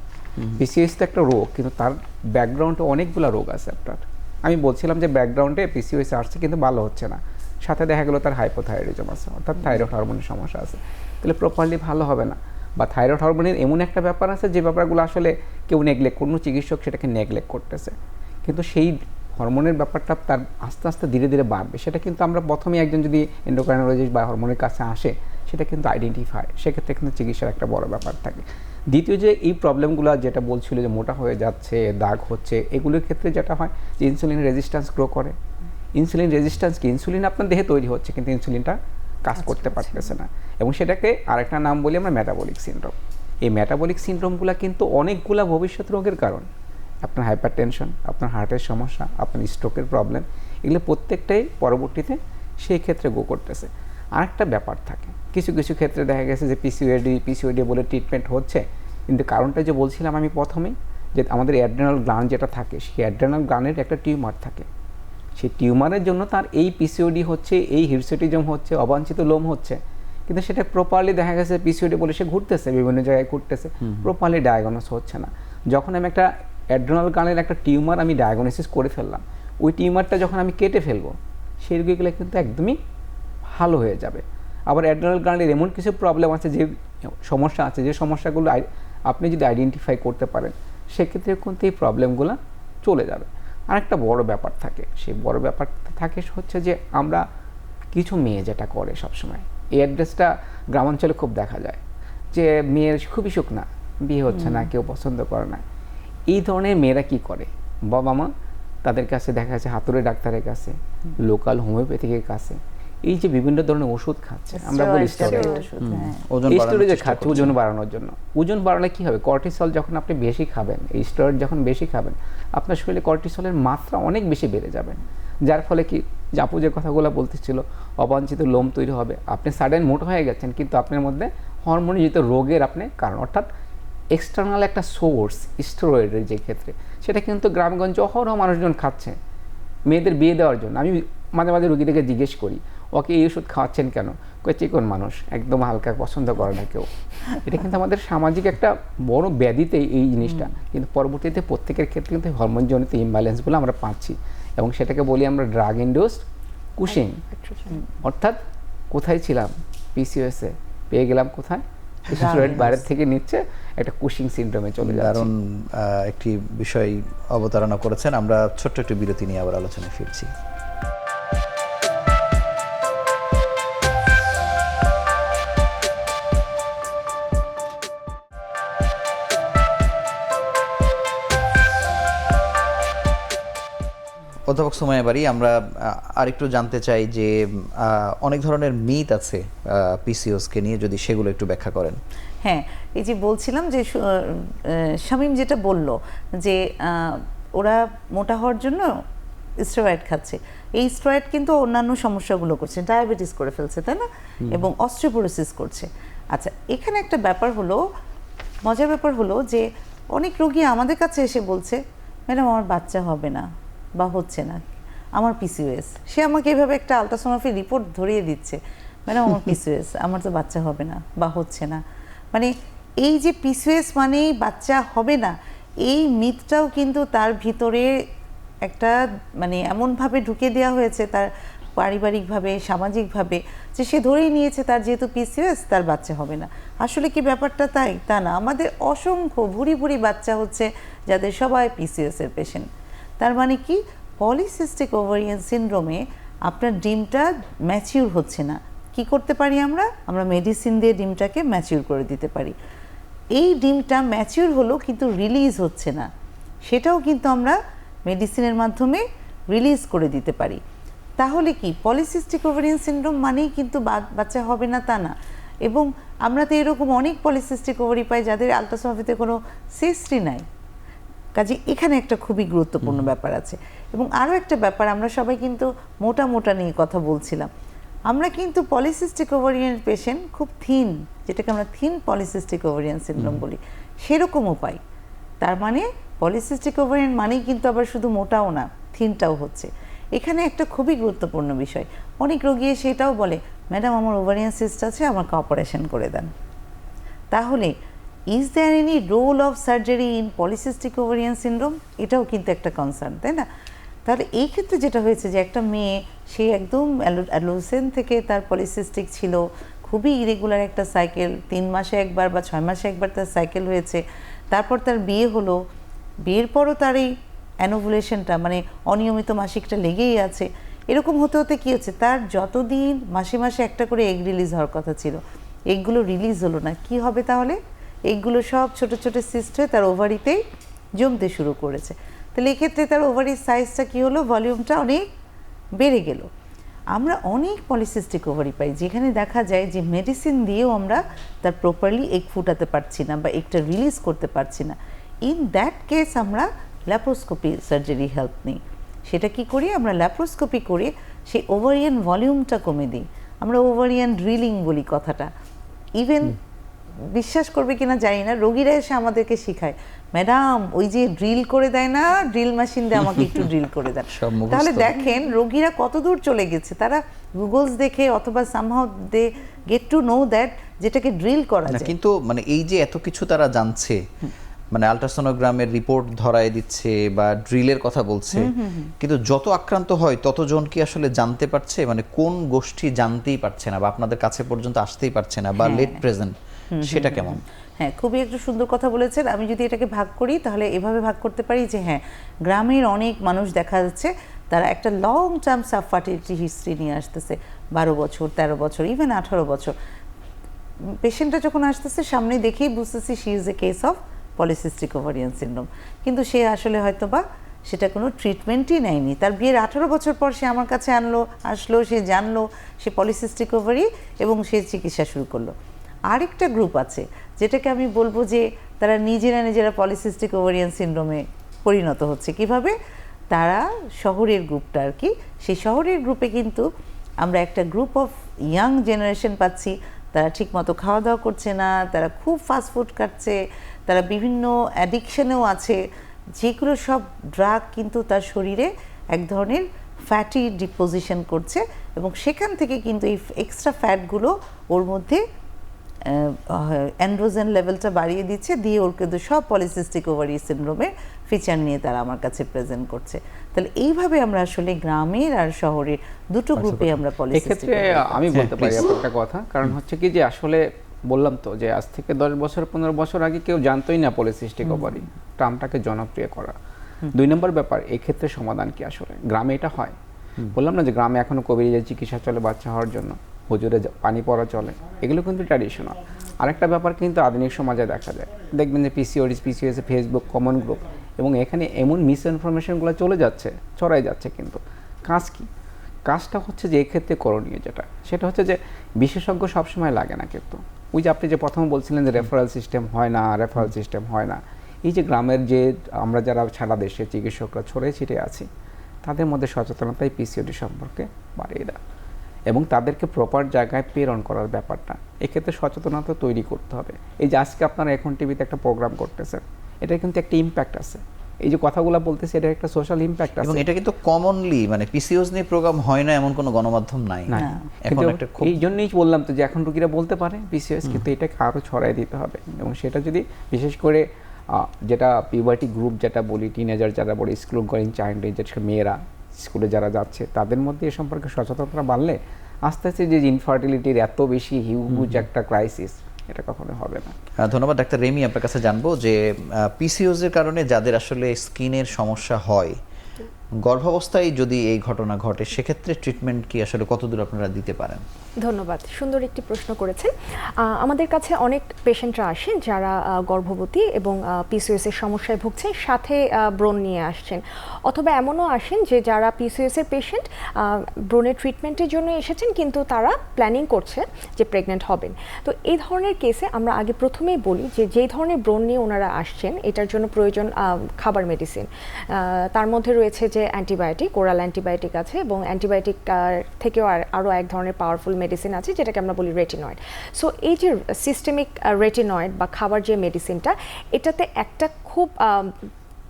পিসিওএস তো একটা রোগ, কিন্তু তার ব্যাকগ্রাউন্ডে অনেকগুলো রোগ আছে আপনার। আমি বলছিলাম যে ব্যাকগ্রাউন্ডে পিসিওএস আসছে কিন্তু ভালো হচ্ছে না, সাথে দেখা গেলো তার হাইপোথাইরয়েডিজম আছে, অর্থাৎ থাইরয়েড হরমোনের সমস্যা আছে, তাহলে প্রপারলি ভালো হবে না। বা থাইরয়েড হরমোনের এমন একটা ব্যাপার আছে যে ব্যাপারগুলো আসলে কেউ নেগলেক্ট, কোনো চিকিৎসক সেটাকে নেগলেক্ট করতেছে, কিন্তু সেই হরমোনের ব্যাপারটা তার আস্তে আস্তে ধীরে ধীরে বাড়বে। সেটা কিন্তু আমরা প্রথমে একজন যদি এন্ডোক্রাইনোলজিস্ট বা হরমোনের কাছে আসে, সেটা কিন্তু আইডেন্টিফাই, সেক্ষেত্রে কিন্তু চিকিৎসার একটা বড় ব্যাপার থাকে। দ্বিতীয় যে এই প্রবলেমগুলো যেটা বলছিল যে মোটা হয়ে যাচ্ছে, দাগ হচ্ছে, এগুলোর ক্ষেত্রে যেটা হয় যে ইনসুলিন রেজিস্ট্যান্স গ্রো করে। ইনসুলিন রেজিস্ট্যান্স কি, ইনসুলিন আপনার দেহে তৈরি হচ্ছে কিন্তু ইনসুলিনটা কাজ করতে পারতেছে না, এবং সেটাকে আরেকটা নাম বলি আমরা মেটাবলিক সিনড্রোম। এই মেটাবলিক সিনড্রোমগুলো কিন্তু অনেকগুলো ভবিষ্যৎ রোগের কারণ। আপনার হাইপার টেনশন, আপনার হার্টের সমস্যা, আপনার স্ট্রোকের প্রবলেম, এগুলো প্রত্যেকটাই পরবর্তীতে সেই ক্ষেত্রে গো করতেছে। আরেকটা ব্যাপার থাকে, কিছু কিছু ক্ষেত্রে দেখা গেছে যে পিসিওডি বলে ট্রিটমেন্ট হচ্ছে, কিন্তু কারণটা যে বলছিলাম আমি প্রথমেই, যে আমাদের অ্যাড্রেনাল গ্ল্যান্ড যেটা থাকে, সেই অ্যাড্রেনাল গ্ল্যান্ডের একটা টিউমার থাকে, সেই টিউমারের জন্য তার এই পিসিওডি হচ্ছে, এই হিরসুটিজম হচ্ছে, অবাঞ্ছিত লোম হচ্ছে, কিন্তু সেটা প্রপারলি দেখা গেছে পিসিওডি বলে সে ঘুরতেছে, বিভিন্ন জায়গায় ঘুরতেছে, প্রপারলি ডায়াগনোস হচ্ছে না। যখন আমি একটা অ্যাড্রেনাল গ্ল্যান্ডের একটা টিউমার আমি ডায়াগনোসিস করে ফেললাম, ওই টিউমারটা যখন আমি কেটে ফেলবো, সেই রোগীগুলো কিন্তু একদমই ভালো হয়ে যাবে। আবার অ্যাড্রেনাল গ্ল্যান্ডের এমন কিছু প্রবলেম আছে, যে সমস্যা আছে, যে সমস্যাগুলো আপনি যদি আইডেন্টিফাই করতে পারেন, সেক্ষেত্রে কিন্তু এই প্রবলেমগুলো চলে যাবে। আরেকটা বড় ব্যাপার থাকে, সেই বড় ব্যাপারটা থাকে হচ্ছে যে আমরা কিছু মেয়ে যেটা করে সবসময়, এই অ্যাড্রেসটা গ্রামাঞ্চলে খুব দেখা যায়, যে মেয়ের খুবই শুকনা, বিয়ে হচ্ছে না, কেউ পছন্দ করে না। এই ধরনের মেয়েরা কি করে, বাবা মা তাদের কাছে দেখা যাচ্ছে হাতুড়ে ডাক্তারের কাছে, লোকাল হোমিওপ্যাথিকের কাছে, এই যে বিভিন্ন ধরনের ওষুধ খাচ্ছে, আমরা বলি স্টেরয়েড খাচ্ছে ওজন বাড়ানোর জন্য। ওজন বাড়ালে কি হবে, কর্টিসল যখন আপনি বেশি খাবেন, এই স্টেরয়েড যখন বেশি খাবেন, আপনার শরীরে কর্টিসলের মাত্রা অনেক বেশি বেড়ে যাবে, যার ফলে কি, জাপু যে কথাগুলো বলতেছিল, অবাঞ্ছিত লোম তৈরি হবে, আপনি সাডেন মোটা হয়ে গেছেন, কিন্তু আপনার মধ্যে হরমোনজনিত রোগের আপনি কারণ, অর্থাৎ এক্সটার্নাল একটা সোর্স স্টেরয়েডের যে ক্ষেত্রে, সেটা কিন্তু গ্রামগঞ্জে অহরহ মানুষজন খাচ্ছে মেয়েদের বিয়ে দেওয়ার জন্য। আমি মাঝে মাঝে রুগীদেরকে জিজ্ঞেস করি, ওকে এই ওষুধ খাওয়াচ্ছেন কেন? কয়ে চিকন মানুষ, একদম হালকা পছন্দ করে না কেউ। এটা কিন্তু আমাদের সামাজিক একটা বড় ব্যাধিতে এই জিনিসটা, কিন্তু পরবর্তীতে প্রত্যেকের ক্ষেত্রে কিন্তু হরমোনজনিত ইমব্যালেন্সগুলো আমরা পাচ্ছি, এবং সেটাকে বলি আমরা ড্রাগ ইন্ডিউসড কুশিং। অর্থাৎ কোথায় ছিলাম পিসিওএসে, পেয়ে গেলাম কোথায়, স্টেরয়েড বাইরের থেকে নিচ্ছে, একটা কুশিং সিনড্রোমে চলে যাচ্ছে। দারুণ একটি বিষয় অবতারণা করেছেন। আমরা ছোট্ট একটি বিরতি নিয়ে আবার আলোচনায় ফিরছি। অধ্যাপক সুমাইয়া বারী, আমরা আরেকটু জানতে চাই যে অনেক ধরনের মিথ আছে পিসিওএসকে নিয়ে, যদি সেগুলো একটু ব্যাখ্যা করেন। হ্যাঁ, এই যে বলছিলাম যে শামীম যেটা বলল যে ওরা মোটা হওয়ার জন্য স্টেরয়েড খাচ্ছে, এই স্টেরয়েড কিন্তু অন্যান্য সমস্যাগুলো করছে, ডায়াবেটিস করে ফেলছে, তাই না, এবং অস্টিওপোরোসিস করছে। আচ্ছা, এখানে একটা ব্যাপার হলো, মজার ব্যাপার হলো যে অনেক রোগী আমাদের কাছে এসে বলছে, ম্যাডাম আমার বাচ্চা হবে না বা হচ্ছে না, আমার পিসিওএস। সে আমাকে এভাবে একটা আলট্রাসোনোগ্রাফি রিপোর্ট ধরিয়ে দিচ্ছে, ম্যাডাম আমার পিসিওএস, আমার তো বাচ্চা হবে না বা হচ্ছে না। মানে এই যে পিসিওএস মানেই বাচ্চা হবে না, এই মিথটাও কিন্তু তার ভিতরে একটা মানে এমনভাবে ঢুকে দেওয়া হয়েছে তার পারিবারিকভাবে, সামাজিকভাবে, যে সে ধরেই নিয়েছে তার যেহেতু পিসিওএস তার বাচ্চা হবে না। আসলে কি ব্যাপারটা তাই? তা না, আমাদের অসংখ্য ভুরি ভুরি বাচ্চা হচ্ছে যাদের সবাই পিসিওএসের পেশেন্ট। তার মানে কি, পলিসিস্টিক ওভারিয়ান সিনড্রোমে আপনার ডিমটা ম্যাচিউর হচ্ছে না। কি করতে পারি আমরা? আমরা মেডিসিন দিয়ে ডিমটাকে ম্যাচিউর করে দিতে পারি। এই ডিমটা ম্যাচিউর হলো কিন্তু রিলিজ হচ্ছে না, সেটাও কিন্তু আমরা মেডিসিনের মাধ্যমে রিলিজ করে দিতে পারি। তাহলে কি পলিসিস্টিক ওভারিয়ান সিনড্রোম মানেই কিন্তু বাচ্চা হবে না তা না। এবং আমরা তো এরকম অনেক পলিসিস্টিক ওভারি পাই যাদের আলট্রাসোনোগ্রাফিতে কোনো সিস্টই নাই। কাজে এখানে একটা খুবই গুরুত্বপূর্ণ ব্যাপার আছে। এবং আরও একটা ব্যাপার, আমরা সবাই কিন্তু মোটা মোটা নিয়ে কথা বলছিলাম, আমরা কিন্তু পলিসিস্টিক ওভারিয়ান পেশেন্ট খুব থিন, যেটাকে আমরা থিন পলিসিস্টিক ওভারিয়ান সিনড্রোম বলি, সেরকমও পাই। তার মানে পলিসিস্টিক ওভারিয়ান মানেই কিন্তু আবার শুধু মোটাও না, থিনটাও হচ্ছে। এখানে একটা খুবই গুরুত্বপূর্ণ বিষয়, অনেক রোগী সেটাও বলে, ম্যাডাম আমার ওভারিয়ান সিস্ট আছে, আমাকে অপারেশন করে দেন। তাহলে is there any role of surgery in polycystic ovarian syndrome? এটাও কিন্তু একটা কনসার্ন, তাই না? তাহলে এই ক্ষেত্রে যেটা হয়েছে যে একটা মেয়ে, সে একদম অ্যাডোলেসেন্ট থেকে তার পলিসিস্টিক ছিল, খুবই ইরেগুলার একটা সাইকেল, 3 মাসে একবার বা 6 মাসে একবার তার সাইকেল হয়েছে, তারপর তার বিয়ে হলো, বিয়ের পরও তার এই অ্যানোভুলেশনটা মানে অনিয়মিত মাসিকটা লেগেই আছে। এরকম হতে হতে কী হচ্ছে, তার যতদিন মাসে মাসে একটা করে এগ রিলিজ হওয়ার কথা ছিল, এগগুলো রিলিজ হলো না। কি হবে তাহলে? এগুলো সব ছোট ছোট সিস্ট হয়ে তার ওভারিতেই জমতে শুরু করেছে। তাহলে এক্ষেত্রে তার ওভারির সাইজটা কী হলো, ভলিউমটা অনেক বেড়ে গেল। আমরা অনেক পলিসিস্টিক ওভারি পাই যেখানে দেখা যায় যে মেডিসিন দিয়েও আমরা তার প্রপারলি এগ ফুটাতে পারছি না বা এগটা রিলিজ করতে পারছি না। ইন দ্যাট কেস আমরা ল্যাপ্রোস্কোপি সার্জারি হেল্প নিই। সেটা কি করি, আমরা ল্যাপ্রোস্কোপি করে সেই ওভারিয়ান ভলিউমটা কমে দিই। আমরা ওভারিয়ান ড্রিলিং বলি কথাটা। ইভেন বিশ্বাস করবে কিনা জানি না, রোগীরা এসে আমাদেরকে শিখায়, ম্যাডাম ওই যে ড্রিল করে দেয় না, ড্রিল মেশিন দিয়ে আমাকে একটু ড্রিল করে দেন। তাহলে দেখেন রোগীরা কত দূর চলে গেছে, তারা গুগলস দেখে অথবা somehow they get to know that যেটাকে ড্রিল করা যায়। কিন্তু মানে এই যে এত কিছু তারা জানছে, মানে আলট্রাসোনোগ্রামের রিপোর্ট ধরায় দিচ্ছে বা ড্রিলের কথা বলছে, কিন্তু যত আক্রান্ত হয় ততজন কি আসলে জানতে পারছে? মানে কোন গোষ্ঠী জানতেই পারছে না বা আপনাদের কাছে পর্যন্ত আসতেই পারছে না বা লেট প্রেজেন্ট, সেটা কেমন? হ্যাঁ, খুবই একটা সুন্দর কথা বলেছেন। আমি যদি এটাকে ভাগ করি তাহলে এভাবে ভাগ করতে পারি যে হ্যাঁ, গ্রামের অনেক মানুষ দেখা যাচ্ছে তারা একটা লং টার্ম সাবফার্টিলিটি হিস্ট্রি নিয়ে আসতেছে, 12 বছর 13 বছর ইভেন 18 বছর। পেশেন্টটা যখন আসতেছে সামনে দেখেই বুঝতেছি she is a case of polycystic ovarian syndrome, কিন্তু সে আসলে হয়তো বা সেটা কোনো ট্রিটমেন্টই নেয়নি। তার বিয়ের 18 বছর পর সে আমার কাছে আসলো, সে জানলো সে পলিসিস্টিক ওভারি এবং সে চিকিৎসা শুরু করলো। আরেকটা গ্রুপ আছে যেটাকে আমি বলবো যে তারা নিজেরা পলিসিস্টিক ওভারিয়ান সিনড্রোমে পরিণত হচ্ছে। কিভাবে? তারা শহরের গ্রুপটা আর কি, সেই শহরের গ্রুপে কিন্তু আমরা একটা গ্রুপ অফ ইয়াং জেনারেশন পাচ্ছি, তারা ঠিকমতো খাওয়া দাওয়া করছে না, তারা খুব ফাস্ট ফুড খাচ্ছে, তারা বিভিন্ন অ্যাডিকশনেও আছে, যেগুলো সব ড্রাগ কিন্তু তার শরীরে এক ধরনের ফ্যাটি ডিপোজিশন করছে এবং সেখান থেকে কিন্তু এই এক্সট্রা ফ্যাটগুলো ওর মধ্যে অ্যান্ড্রোজেন লেভেলটা বাড়িয়ে দিচ্ছে, দিয়ে ওর কিন্তু সব পলিসিস্টিক ওভারি সিনড্রোমের ফিচার নিয়ে তারা আমার কাছে প্রেজেন্ট করছে। তাহলে এইভাবে আমরা আসলে গ্রামের আর শহরের দুটো গ্রুপে আমরা পলিসিস্টিক। এক্ষেত্রে আমি বলতে পারি একটা কথা, কারণ হচ্ছে কি যে আসলে বললাম তো যে আজ থেকে 10 বছর 15 বছর আগে কেউ জানতোই না পলিসিস্টিক ওভারি টার্মটাকে জনপ্রিয় করা। 2 নম্বর ব্যাপার, এই ক্ষেত্রে সমাধান কি আসলে গ্রামে এটা হয়? বললাম না যে গ্রামে এখনো কবিরাজি চিকিৎসা চলে বাচ্চা হওয়ার জন্য, হুজুরে পানি পড়া চলে, এগুলো কিন্তু ট্র্যাডিশনাল। আরেকটা ব্যাপার কিন্তু আধুনিক সমাজে দেখা যায়, দেখবেন যে পিসিওএস ফেসবুক কমন গ্রুপ, এবং এখানে এমন মিসইনফরমেশনগুলো চলে যাচ্ছে, ছড়াই যাচ্ছে। কিন্তু কাজ কি? কাজটা হচ্ছে যে এক্ষেত্রে করণীয় যেটা, সেটা হচ্ছে যে বিশেষজ্ঞ সবসময় লাগে না। কিন্তু ওই যে আপনি যে প্রথমে বলছিলেন যে রেফারেল সিস্টেম হয় না, এই যে গ্রামের যে আমরা যারা সারা দেশে চিকিৎসকরা ছড়িয়ে ছিটিয়ে আছি, তাদের মধ্যে সচেতনতাই পিসিওডি সম্পর্কে বাড়িয়ে দেয় এবং তাদেরকে প্রপার জায়গায় প্রেরণ করার ব্যাপারটা, এক্ষেত্রে সচেতনতা তৈরি করতে হবে। এই যে আজকে আপনারা এখন টিভিতে একটা প্রোগ্রাম করতেছেন, এটা কিন্তু একটা ইম্প্যাক্ট আছে। এই যে কথাগুলো বলতেছে, এটা একটা সোশ্যাল ইম্প্যাক্ট আছে। এবং এটা কিন্তু কমনলি মানে পিসিওএস নিয়ে প্রোগ্রাম হয় না এমন কোনো গণমাধ্যম নাই এখন। একটা খুব এই জন্যই বললাম তো যে এখন রোগীরা বলতে পারে পিসিওএস, কিন্তু এটাকে আরও ছড়াই দিতে হবে। এবং সেটা যদি বিশেষ করে যেটা পিউবার্টি গ্রুপ যেটা বলি, টিনেজার যারা বলি, স্কুল গোয়িং চাইল্ড, যেটা মেয়েরা স্কুলে যারা যাচ্ছে, তাদের মধ্যে এ সম্পর্কে সচেতনতা বাড়লে আস্তে আস্তে যে ইনফার্টিলিটির এত বেশি হিউজ একটা ক্রাইসিস, এটা কখনো হবে না। ধন্যবাদ ডাক্তার রেমি। আপনার কাছে জানবো যে পিসিওএস এর কারণে যাদের আসলে স্কিনের সমস্যা হয়, গর্ভাবস্থায় যদি এই ঘটনা ঘটে, সেক্ষেত্রে ট্রিটমেন্ট কি আসলে কতদূর আপনারা দিতে পারেন? ধন্যবাদ, সুন্দর একটি প্রশ্ন করেছেন। আমাদের কাছে অনেক পেশেন্টরা আসেন যারা গর্ভবতী এবং পিসিওএস এর সমস্যায় ভুগছেন, সাথে ব্রণ নিয়ে আসছেন, অথবা এমনও আসেন যে যারা পিসিওএস এর পেশেন্ট ব্রণের ট্রিটমেন্টের জন্য এসেছেন, কিন্তু তারা প্ল্যানিং করছে যে প্রেগনেন্ট হবেন। তো এই ধরনের কেসে আমরা আগে প্রথমেই বলি যে যেই ধরনের ব্রণ নিয়ে ওনারা আসছেন, এটার জন্য প্রয়োজন খাবার মেডিসিন। তার মধ্যে রয়েছে যে অ্যান্টিবায়োটিক, ওরাল অ্যান্টিবায়োটিক আছে, এবং অ্যান্টিবায়োটিক থেকেও আরও এক ধরনের পাওয়ারফুল মেডিসিন আছে যেটাকে আমরা বলি রেটিনয়েড। সো এই যে সিস্টেমিক রেটিনয়েড বা খাবার যে মেডিসিনটা, এটাতে একটা খুব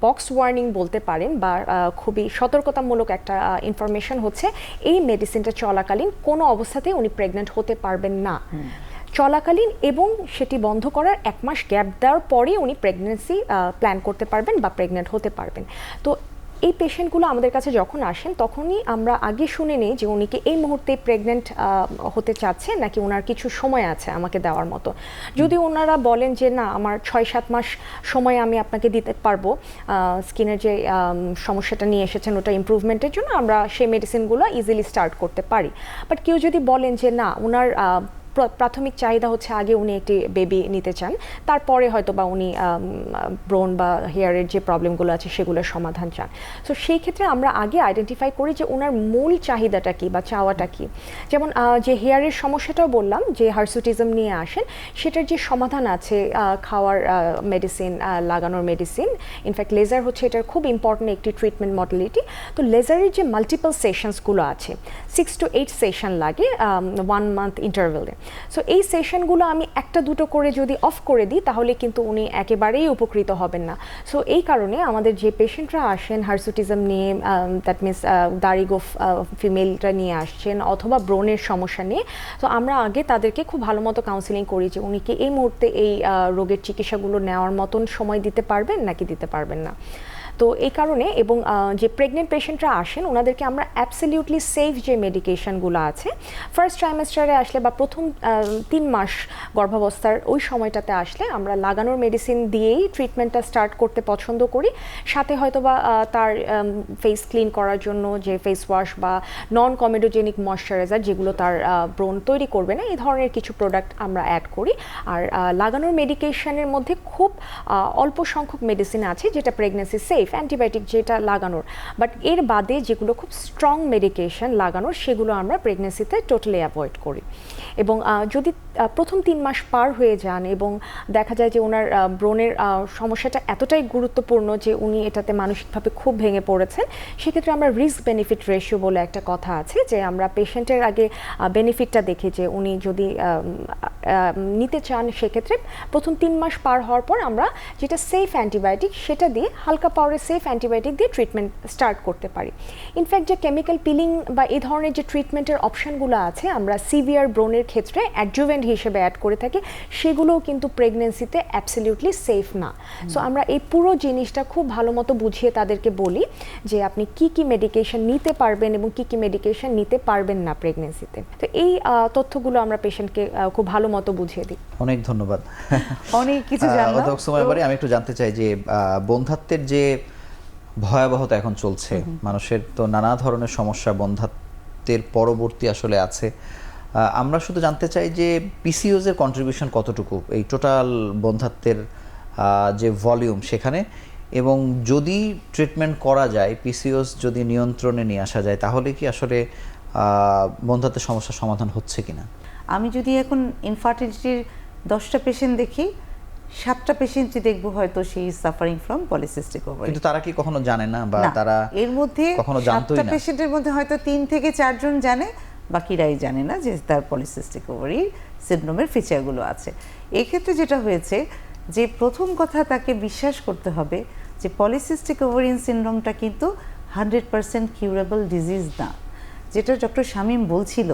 বক্স ওয়ার্নিং বলতে পারেন বা খুবই সতর্কতামূলক একটা ইনফরমেশন হচ্ছে, এই মেডিসিনটা চলাকালীন কোনো অবস্থাতেই উনি প্রেগনেন্ট হতে পারবেন না। চলাকালীন এবং সেটি বন্ধ করার 1 মাস গ্যাপ দেওয়ার পরেই উনি প্রেগনেন্সি প্ল্যান করতে পারবেন বা প্রেগনেন্ট হতে পারবেন। তো এই পেশেন্টগুলো আমাদের কাছে যখন আসেন, তখনই আমরা আগে শুনে নিই যে উনি কি এই মুহূর্তে প্রেগনেন্ট হতে চাচ্ছেন নাকি ওনার কিছু সময় আছে আমাকে দেওয়ার মতো। যদি ওনারা বলেন যে না, আমার 6-7 মাস সময় আমি আপনাকে দিতে পারবো স্কিনের যে সমস্যাটা নিয়ে এসেছেন ওটা ইমপ্রুভমেন্টের জন্য, আমরা সেই মেডিসিনগুলো ইজিলি স্টার্ট করতে পারি। বাট কেউ যদি বলেন যে না, ওনার প্রাথমিক চাহিদা হচ্ছে আগে উনি একটি বেবি নিতে চান, তারপরে হয়তো বা উনি ব্রোন বা হেয়ারের যে প্রবলেমগুলো আছে সেগুলোর সমাধান চান। সো সেই ক্ষেত্রে আমরা আগে আইডেন্টিফাই করি যে ওনার মূল চাহিদাটা কি বা চাওয়াটা কি। যেমন যে হেয়ারের সমস্যাটাও বললাম যে হার্সুটিজম নিয়ে আসেন, সেটার যে সমাধান আছে খাওয়ার মেডিসিন, লাগানোর মেডিসিন, ইনফ্যাক্ট লেজার হচ্ছে এটার খুব ইম্পর্টেন্ট একটি ট্রিটমেন্ট মডালিটি। তো লেজারের যে মাল্টিপল সেশনসগুলো আছে, 6 to 8 সেশন লাগে 1 মান্থ ইন্টারভেলে। সো এই সেশনগুলো আমি 1-2 করে যদি অফ করে দিই, তাহলে কিন্তু উনি একেবারেই উপকৃত হবেন না। সো এই কারণে আমাদের যে পেশেন্টরা আসেন হার্সুটিজম নিয়ে, দ্যাট মিনস দাড়ি গোফ ফিমেলটা নিয়ে আসছেন, অথবা ব্রণের সমস্যা নিয়ে, তো আমরা আগে তাদেরকে খুব ভালো মতো কাউন্সিলিং করি যে উনি কি এই মুহূর্তে এই রোগের চিকিৎসাগুলো নেওয়ার মতন সময় দিতে পারবেন নাকি দিতে পারবেন না। তো এই কারণে, এবং যে প্রেগনেন্ট পেশেন্টরা আসেন ওনাদেরকে আমরা অ্যাবসলিউটলি সেফ যে মেডিকেশনগুলো আছে, ফার্স্ট ট্রাইমেস্টারে আসলে বা প্রথম 3 মাস গর্ভাবস্থার ওই সময়টাতে আসলে আমরা লাগানোর মেডিসিন দিয়েই ট্রিটমেন্টটা স্টার্ট করতে পছন্দ করি। সাথে হয়তো বা তার ফেস ক্লিন করার জন্য যে ফেস ওয়াশ বা নন কমেডোজেনিক ময়শ্চারাইজার, যেগুলো তার ব্রণ তৈরি করবে না, এই ধরনের কিছু প্রোডাক্ট আমরা অ্যাড করি। আর লাগানোর মেডিকেশনের মধ্যে খুব অল্প সংখ্যক মেডিসিন আছে যেটা প্রেগনেন্সি সেফ, সেফ অ্যান্টিবায়োটিক যেটা লাগানোর, বাট এর বাদে যেগুলো খুব স্ট্রং মেডিকেশন লাগানোর সেগুলো আমরা প্রেগনেন্সিতে টোটালি অ্যাভয়েড করি। এবং যদি প্রথম 3 মাস পার হয়ে যান এবং দেখা যায় যে ওনার ব্রণের সমস্যাটা এতটাই গুরুত্বপূর্ণ যে উনি এটাতে মানসিকভাবে খুব ভেঙে পড়েছেন, সেক্ষেত্রে আমরা রিস্ক বেনিফিট রেশিও বলে একটা কথা আছে, যে আমরা পেশেন্টের আগে বেনিফিটটা দেখি যে উনি যদি নিতে চান সেক্ষেত্রে প্রথম 3 মাস পার হওয়ার পর আমরা যেটা সেফ অ্যান্টিবায়োটিক সেটা দিয়ে হালকা পাওয়ারের সেফ অ্যান্টিবায়োটিক দিয়ে ট্রিটমেন্ট স্টার্ট করতে পারি। ইনফ্যাক্ট যে কেমিক্যাল পিলিং বা এই ধরনের যে ট্রিটমেন্টের অপশানগুলো আছে আমরা সিভিয়ার ব্রণের ক্ষেত্রে অ্যাডজুভেন্ট হিসেবে অ্যাড করে থাকি, সেগুলোও কিন্তু প্রেগনেন্সিতে অ্যাবসলিউটলি সেফ না। সো আমরা এই পুরো জিনিসটা খুব ভালো মতো বুঝিয়ে তাদেরকে বলি যে আপনি কি কি মেডিকেশন নিতে পারবেন এবং কি কি মেডিকেশন নিতে পারবেন না প্রেগনেন্সিতে। তো এই তথ্যগুলো আমরা পেশেন্টকে খুব ভালো মতো বুঝিয়ে দিই। অনেক ধন্যবাদ। অনেক কিছু জানলাম। অত সময় পরে আমি একটু জানতে চাই যে বন্ধ্যাত্বের যে ভয়াবহতা এখন চলছে, মানুষের তো নানা ধরনের সমস্যা বন্ধ্যাত্বের পরবর্তী আসলে আছে। আমরা শুধু জানতে চাই যে পিসিওএস এর কন্ট্রিবিউশন কতটুকু এই টোটাল বন্ধ্যাত্বের যে ভলিউম সেখানে, এবং যদি ট্রিটমেন্ট করা যায়, পিসিওএস যদি নিয়ন্ত্রণে নিয়ে আসা যায়, তাহলে কি আসলে বন্ধ্যাত্বের সমস্যার সমাধান হচ্ছে কিনা? আমি যদি এখন ইনফার্টিলিটির 10টা পেশেন্ট দেখি, 7টা পেশেন্টই দেখবো হয়তো সে is suffering from polycystic ovary. কিন্তু তারা কি কখনো জানে না, বা তারা এর মধ্যে কখনো জানতোই 7টা না? পেশেন্টের মধ্যে হয়তো 3 থেকে 4 জন জানে, বাকিরাই জানে না যে তার পলিসিস্টিক ওভারি সিনড্রোমের ফিচারগুলো আছে। এক্ষেত্রে যেটা হয়েছে যে প্রথম কথা তাকে বিশ্বাস করতে হবে যে পলিসিস্টিক ওভারিয়ান সিনড্রোমটা কিন্তু 100% কিউরেবল ডিজিজ না। যেটা ডক্টর শামীম বলছিল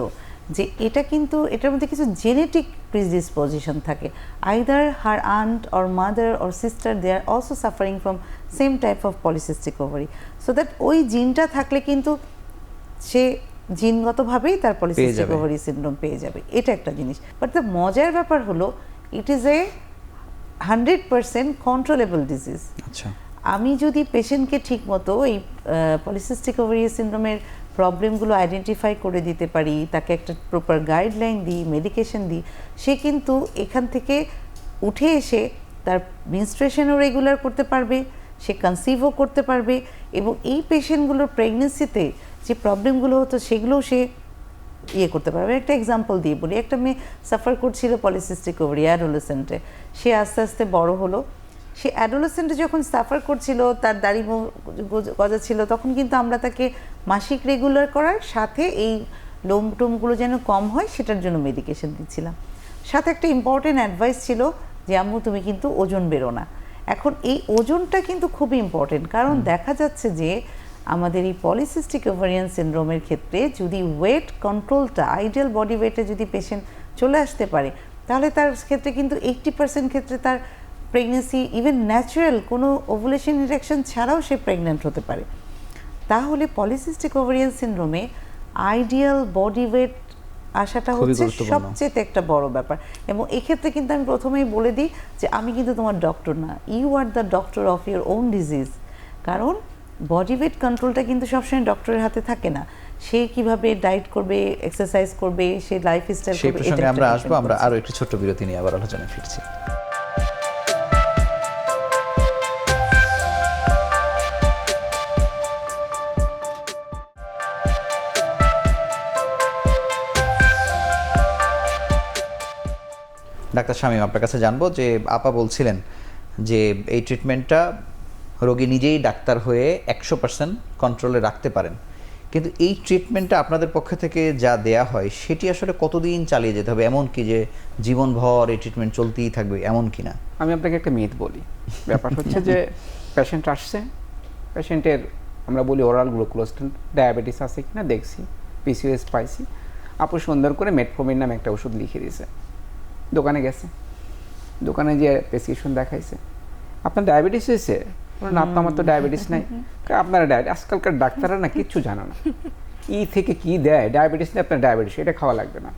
যে এটা কিন্তু এটার মধ্যে কিছু জেনেটিক প্রিডিসপোজিশন থাকে, either her aunt or mother or sister they are also suffering from same type of polycystic ovary, so that ওই জিনটা থাকলে কিন্তু সে জিনগতভাবেই তার পলিসিস্টিক ওভারি সিনড্রোম পেয়ে যাবে। এটা একটা জিনিস। বাট দ্য মজার ব্যাপার হলো it is a 100% controllable disease. আচ্ছা, আমি যদি পেশেন্টকে ঠিকমতো এই পলিসিস্টিক ওভারি সিনড্রোমের প্রবলেমগুলো আইডেন্টিফাই করে দিতে পারি, তাকে একটা প্রপার গাইডলাইন দিই, মেডিকেশন দিই, সে কিন্তু এখান থেকে উঠে এসে তার মেনস্ট্রুয়েশনও রেগুলার করতে পারবে, সে কনসিভও করতে পারবে, এবং এই পেশেন্টগুলোর প্রেগনেন্সিতে যে প্রবলেমগুলো হতো সেগুলোও সে করতে পারবে। একটা এক্সাম্পল দিয়ে বলি, একটা মেয়ে সাফার করছিল পলিসিস্টিক ওভারি অ্যাডোলেসেন্টে, সে আস্তে আস্তে বড় হলো। সে অ্যাডোলেসেন্টে যখন সাফার করছিল, তার দাড়ি গজাচ্ছিল, তখন কিন্তু আমরা তাকে মাসিক রেগুলার করার সাথে এই লোম টোমগুলো যেন কম হয় সেটার জন্য মেডিকেশন দিচ্ছিলাম। সাথে একটা ইম্পর্টেন্ট অ্যাডভাইস ছিল যে আম্মু তুমি কিন্তু ওজন বেরো না। এখন এই ওজনটা কিন্তু খুবই ইম্পর্টেন্ট, কারণ দেখা যাচ্ছে যে আমাদের এই পলিসিস্টিক ওভারিয়ান সিনড্রোমের ক্ষেত্রে যদি ওয়েট কন্ট্রোলটা আইডিয়াল বডি ওয়েটে যদি পেশেন্ট চলে আসতে পারে, তাহলে তার ক্ষেত্রে কিন্তু 80% ক্ষেত্রে তার প্রেগনেন্সি ইভেন ন্যাচারাল কোনো ওভুলেশন ইনজেকশন ছাড়াও সে প্রেগনেন্ট হতে পারে। তাহলে পলিসিস্টিক ওভারিয়ান সিনড্রোমে আইডিয়াল বডি ওয়েট আসাটা হচ্ছে সবচেয়ে একটা বড় ব্যাপার। এবং এক্ষেত্রে কিন্তু আমি প্রথমেই বলে দিই যে আমি কিন্তু তোমার ডক্টর না, you are the doctor of your own disease. কারণ বডি ওয়েট কন্ট্রোলটা কিন্তু সবসময় ডক্টরের হাতে থাকে না, সে কিভাবে ডায়েট করবে, এক্সারসাইজ করবে, সে লাইফস্টাইল সেই করবে। প্রসঙ্গে আমরা আসবো, আমরা আরো একটু ছোট্ট বিরতি নিয়ে আবার আলোচনায় ফিরছি। ডাক্তার শামীম, আপনার কাছে জানবো যে আপা বলছিলেন যে এই ট্রিটমেন্টটা রোগী নিজেই ডাক্তার হয়ে 100% কন্ট্রোলে রাখতে পারেন, কিন্তু এই ট্রিটমেন্টটা আপনাদের পক্ষ থেকে যা দেয়া হয় সেটি আসলে কতদিন চালিয়ে যেতে হবে, এমন কি যে জীবনভর এই ট্রিটমেন্ট চলতেই থাকবে, এমন কি না? আমি আপনাকে একটা মিথ বলি। ব্যাপার হচ্ছে যে পেশেন্ট আসছে, পেশেন্টের আমরা বলি ওরাল গ্লুকোজ ডায়াবেটিস আছে কিনা দেখছি, পিসিওএস পাইছি, আপু সুন্দর করে মেটফর্মিন নামে একটা ওষুধ লিখে দিয়েছে, দোকানে গেছে, দোকানে যে প্রেসক্রিপশন দেখাইছে আপনার ডায়াবেটিস হয়েছে, না তো আমার তো ডায়াবেটিস নাই, আপনারা ডায়াবেটিস, আজকালকার ডাক্তাররা না কিচ্ছু জানে না, ই থেকে কি দেয়, ডায়াবেটিস নেই আপনার ডায়াবেটিস, এটা খাওয়া লাগবে না।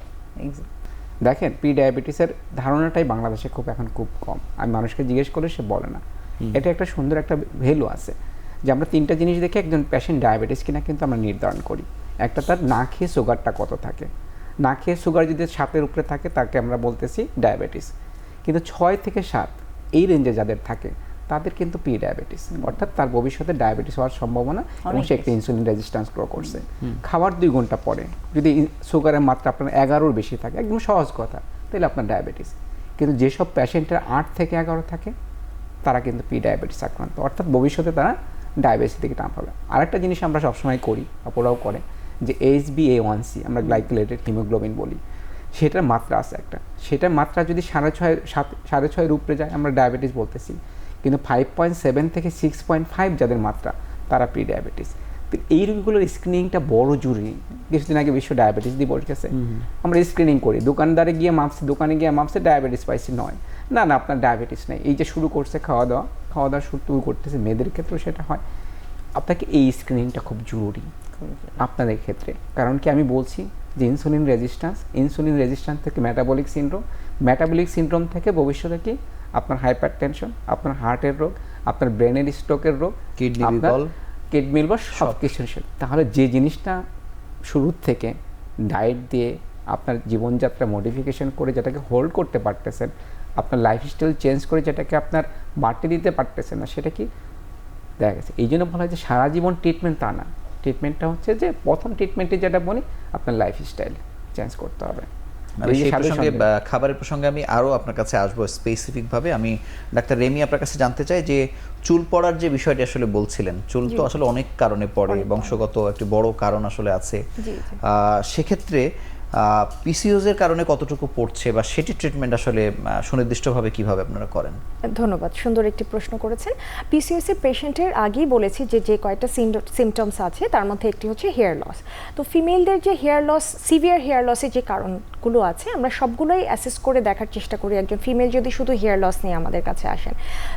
দেখেন প্রি ডায়াবেটিসের ধারণাটাই বাংলাদেশে এখন খুব কম, আমি মানুষকে জিজ্ঞেস করলে সে বলে না। এটা একটা সুন্দর একটা ভ্যালু আছে যে আমরা 3টা জিনিস দেখে একজন পেশেন্ট ডায়াবেটিস কিনা কিন্তু আমরা নির্ধারণ করি। একটা তার না খেয়ে সুগারটা কত থাকে, না খেয়ে সুগার যদি 7-এর উপরে থাকে তাকে আমরা বলতেছি ডায়াবেটিস, কিন্তু 6 থেকে 7 এই রেঞ্জে যাদের থাকে তাদের কিন্তু প্রি ডায়াবেটিস, অর্থাৎ তার ভবিষ্যতে ডায়াবেটিস হওয়ার সম্ভাবনা এবং সে একটা ইনসুলিন রেজিস্ট্যান্স গ্রো করছে। খাবার 2 ঘন্টা পরে যদি সুগারের মাত্রা আপনার 11-র বেশি থাকে, একদম সহজ কথা, তাহলে আপনার ডায়াবেটিস। কিন্তু যেসব পেশেন্টের 8 থেকে 11 থাকে তারা কিন্তু প্রি ডায়াবেটিস আক্রান্ত, অর্থাৎ ভবিষ্যতে তারা ডায়াবেটিস থেকে টান পাবে। আরেকটা জিনিস আমরা সবসময় করি, অপরাও করে, যে HbA1c আমরা গ্লাইকোলেটেড হিমোগ্লোবিন বলি, সেটার মাত্রা আছে একটা, সেটার মাত্রা যদি 6.5-7.5 উপরে যায় আমরা ডায়াবেটিস বলতেছি, কিন্তু 5.7 থেকে 6.5 যাদের মাত্রা তারা প্রি ডায়াবেটিস। তো এই রোগীগুলোর স্ক্রিনিংটা বড় জরুরি। কিছুদিন আগে বিশ্ব ডায়াবেটিস দিবস গেছে, আমরা স্ক্রিনিং করি, দোকানে গিয়ে মাপছে ডায়াবেটিস পাইছি নয়, না আপনার ডায়াবেটিস নেই। এই যে শুরু করছে খাওয়া দাওয়া শুরু করতেছে, মেয়েদের ক্ষেত্রেও সেটা হয়। আপনাকে এই স্ক্রিনিংটা খুব জরুরি আপনাদের ক্ষেত্রে। কারণ কি আমি বলছি যে ইনসুলিন রেজিস্ট্যান্স থেকে মেটাবলিক সিনড্রোম থেকে ভবিষ্যতে কি আপনার হাইপার টেনশন, আপনার হার্টের রোগ, আপনার ব্রেনের স্ট্রোকের রোগ, কিডনি বা সব কিছু। তাহলে যে জিনিসটা শুরুর থেকে ডায়েট দিয়ে আপনার জীবনযাত্রা মডিফিকেশন করে যেটাকে হোল্ড করতে পারতেছেন, আপনার লাইফস্টাইল চেঞ্জ করে যেটাকে আপনার বাড়তে দিতে পারতেছেন না, সেটা কি দেখা গেছে। এই জন্য বলা হয় যে সারা জীবন ট্রিটমেন্ট, তা না। ট্রিটমেন্টটা হচ্ছে যে প্রথম ট্রিটমেন্টে যেটা বলি আপনার লাইফস্টাইল চেঞ্জ করতে হবে। আমি সেই প্রসঙ্গে খাবারের প্রসঙ্গে আমি আরও আপনার কাছে আসবো স্পেসিফিকভাবে। আমি ডাক্তার রেমি আপনার কাছে জানতে চাই যে চুল পড়ার যে বিষয়টি আসলে বলছিলেন, চুল তো আসলে অনেক কারণে পড়ে, বংশগত একটি বড় কারণ আসলে আছে। সেক্ষেত্রে পিসিওএস কারণে কতটুকু পড়ছে বা সেটি ট্রিটমেন্ট আসলে সুনির্দিষ্টভাবে কিভাবে আপনারা করেন? ধন্যবাদ, সুন্দর একটি প্রশ্ন করেছেন। পিসিওএস এর পেশেন্টের আগেই বলেছি যে কয়েকটা সিমটমস আছে, তার মধ্যে একটি হচ্ছে হেয়ার লস। তো ফিমেলদের যে হেয়ার লস, সিভিয়ার হেয়ার লসের যে কারণগুলো আছে আমরা সবগুলোই অ্যাসেস করে দেখার চেষ্টা করি একজন ফিমেল যদি শুধু হেয়ার লস নিয়ে আমাদের কাছে আসেন।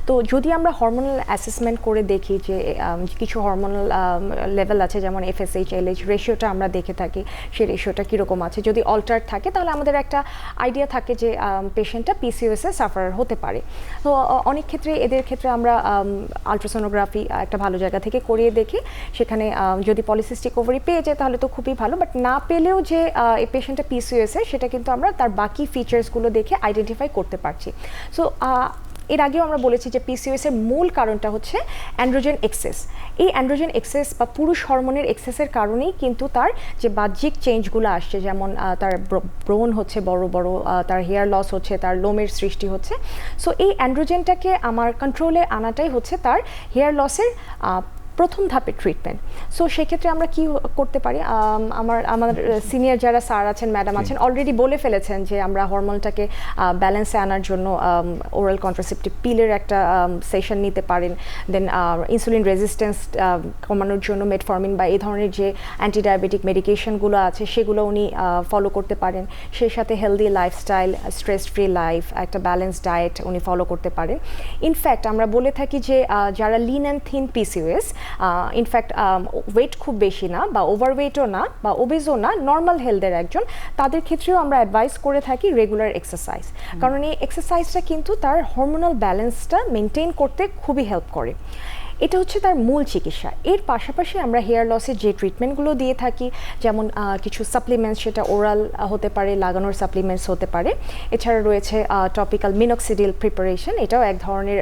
তো যদি আমরা হরমোনাল অ্যাসেসমেন্ট করে দেখি যে কিছু হরমোনাল লেভেল আছে, যেমন FSH LH রেশিওটা আমরা দেখে থাকি, সেই রেশিওটা কীরকম আছে, যদি অল্টার থাকে তাহলে আমাদের একটা আইডিয়া থাকে যে পেশেন্টটা পিসিওএস এর সাফারার হতে পারে। তো অনেক ক্ষেত্রে এদের ক্ষেত্রে আমরা আলট্রাসোনোগ্রাফি একটা ভালো জায়গা থেকে করিয়ে দেখি, সেখানে যদি পলিসিস্টিক ওভারি পেয়ে যায় তাহলে তো খুবই ভালো, বাট না পেলেও যে এই পেশেন্টটা পিসিওএস এর সেটা কিন্তু আমরা তার বাকি ফিচার্সগুলো দেখে আইডেন্টিফাই করতে পারছি। সো এর আগেও আমরা বলেছি যে পিসিওএস এর মূল কারণটা হচ্ছে অ্যান্ড্রোজেন এক্সেস। এই অ্যান্ড্রোজেন এক্সেস বা পুরুষ হরমোনের এক্সেসের কারণেই কিন্তু তার যে বাহ্যিক চেঞ্জগুলো আসছে, যেমন তার ব্রণ হচ্ছে বড় বড়, তার হেয়ার লস হচ্ছে, তার লোমের সৃষ্টি হচ্ছে। সো এই অ্যান্ড্রোজেনটাকে আমার কন্ট্রোলে আনাটাই হচ্ছে তার হেয়ার লসের প্রথম ধাপের ট্রিটমেন্ট। সো সেক্ষেত্রে আমরা কি করতে পারি, আমার সিনিয়র যারা স্যার আছেন, ম্যাডাম আছেন, অলরেডি বলে ফেলেছেন যে আমরা হরমোনটাকে ব্যালেন্সে আনার জন্য ওরাল কন্ট্রাসেপটিভ পিলের একটা সেশন নিতে পারেন। দেন ইনসুলিন রেজিস্ট্যান্স কমানোর জন্য মেটফর্মিন বা এই ধরনের যে অ্যান্টি ডায়াবেটিক মেডিকেশনগুলো আছে সেগুলো উনি ফলো করতে পারেন। সেই সাথে healthy lifestyle, stress free life, একটা ব্যালেন্স ডায়েট উনি ফলো করতে পারেন। ইনফ্যাক্ট আমরা বলে থাকি যে যারা lean and thin PCOS, in fact weight খুব বেশি না বা ওভারওয়েটও না বা ওবেজও না, নর্মাল হেলথের একজন, তাদের ক্ষেত্রেও আমরা অ্যাডভাইস করে থাকি রেগুলার এক্সারসাইজ। কারণ এই এক্সারসাইজটা কিন্তু তার হরমোনাল ব্যালেন্সটা মেনটেন করতে খুবই হেল্প করে। এটা হচ্ছে তার মূল চিকিৎসা। এর পাশাপাশি আমরা হেয়ার লসের যে ট্রিটমেন্টগুলো দিয়ে থাকি, যেমন কিছু সাপ্লিমেন্টস, সেটা ওরাল হতে পারে, লাগানোর সাপ্লিমেন্টস হতে পারে। এছাড়া রয়েছে টপিক্যাল মিনক্সিডিল প্রিপারেশন, এটাও এক ধরনের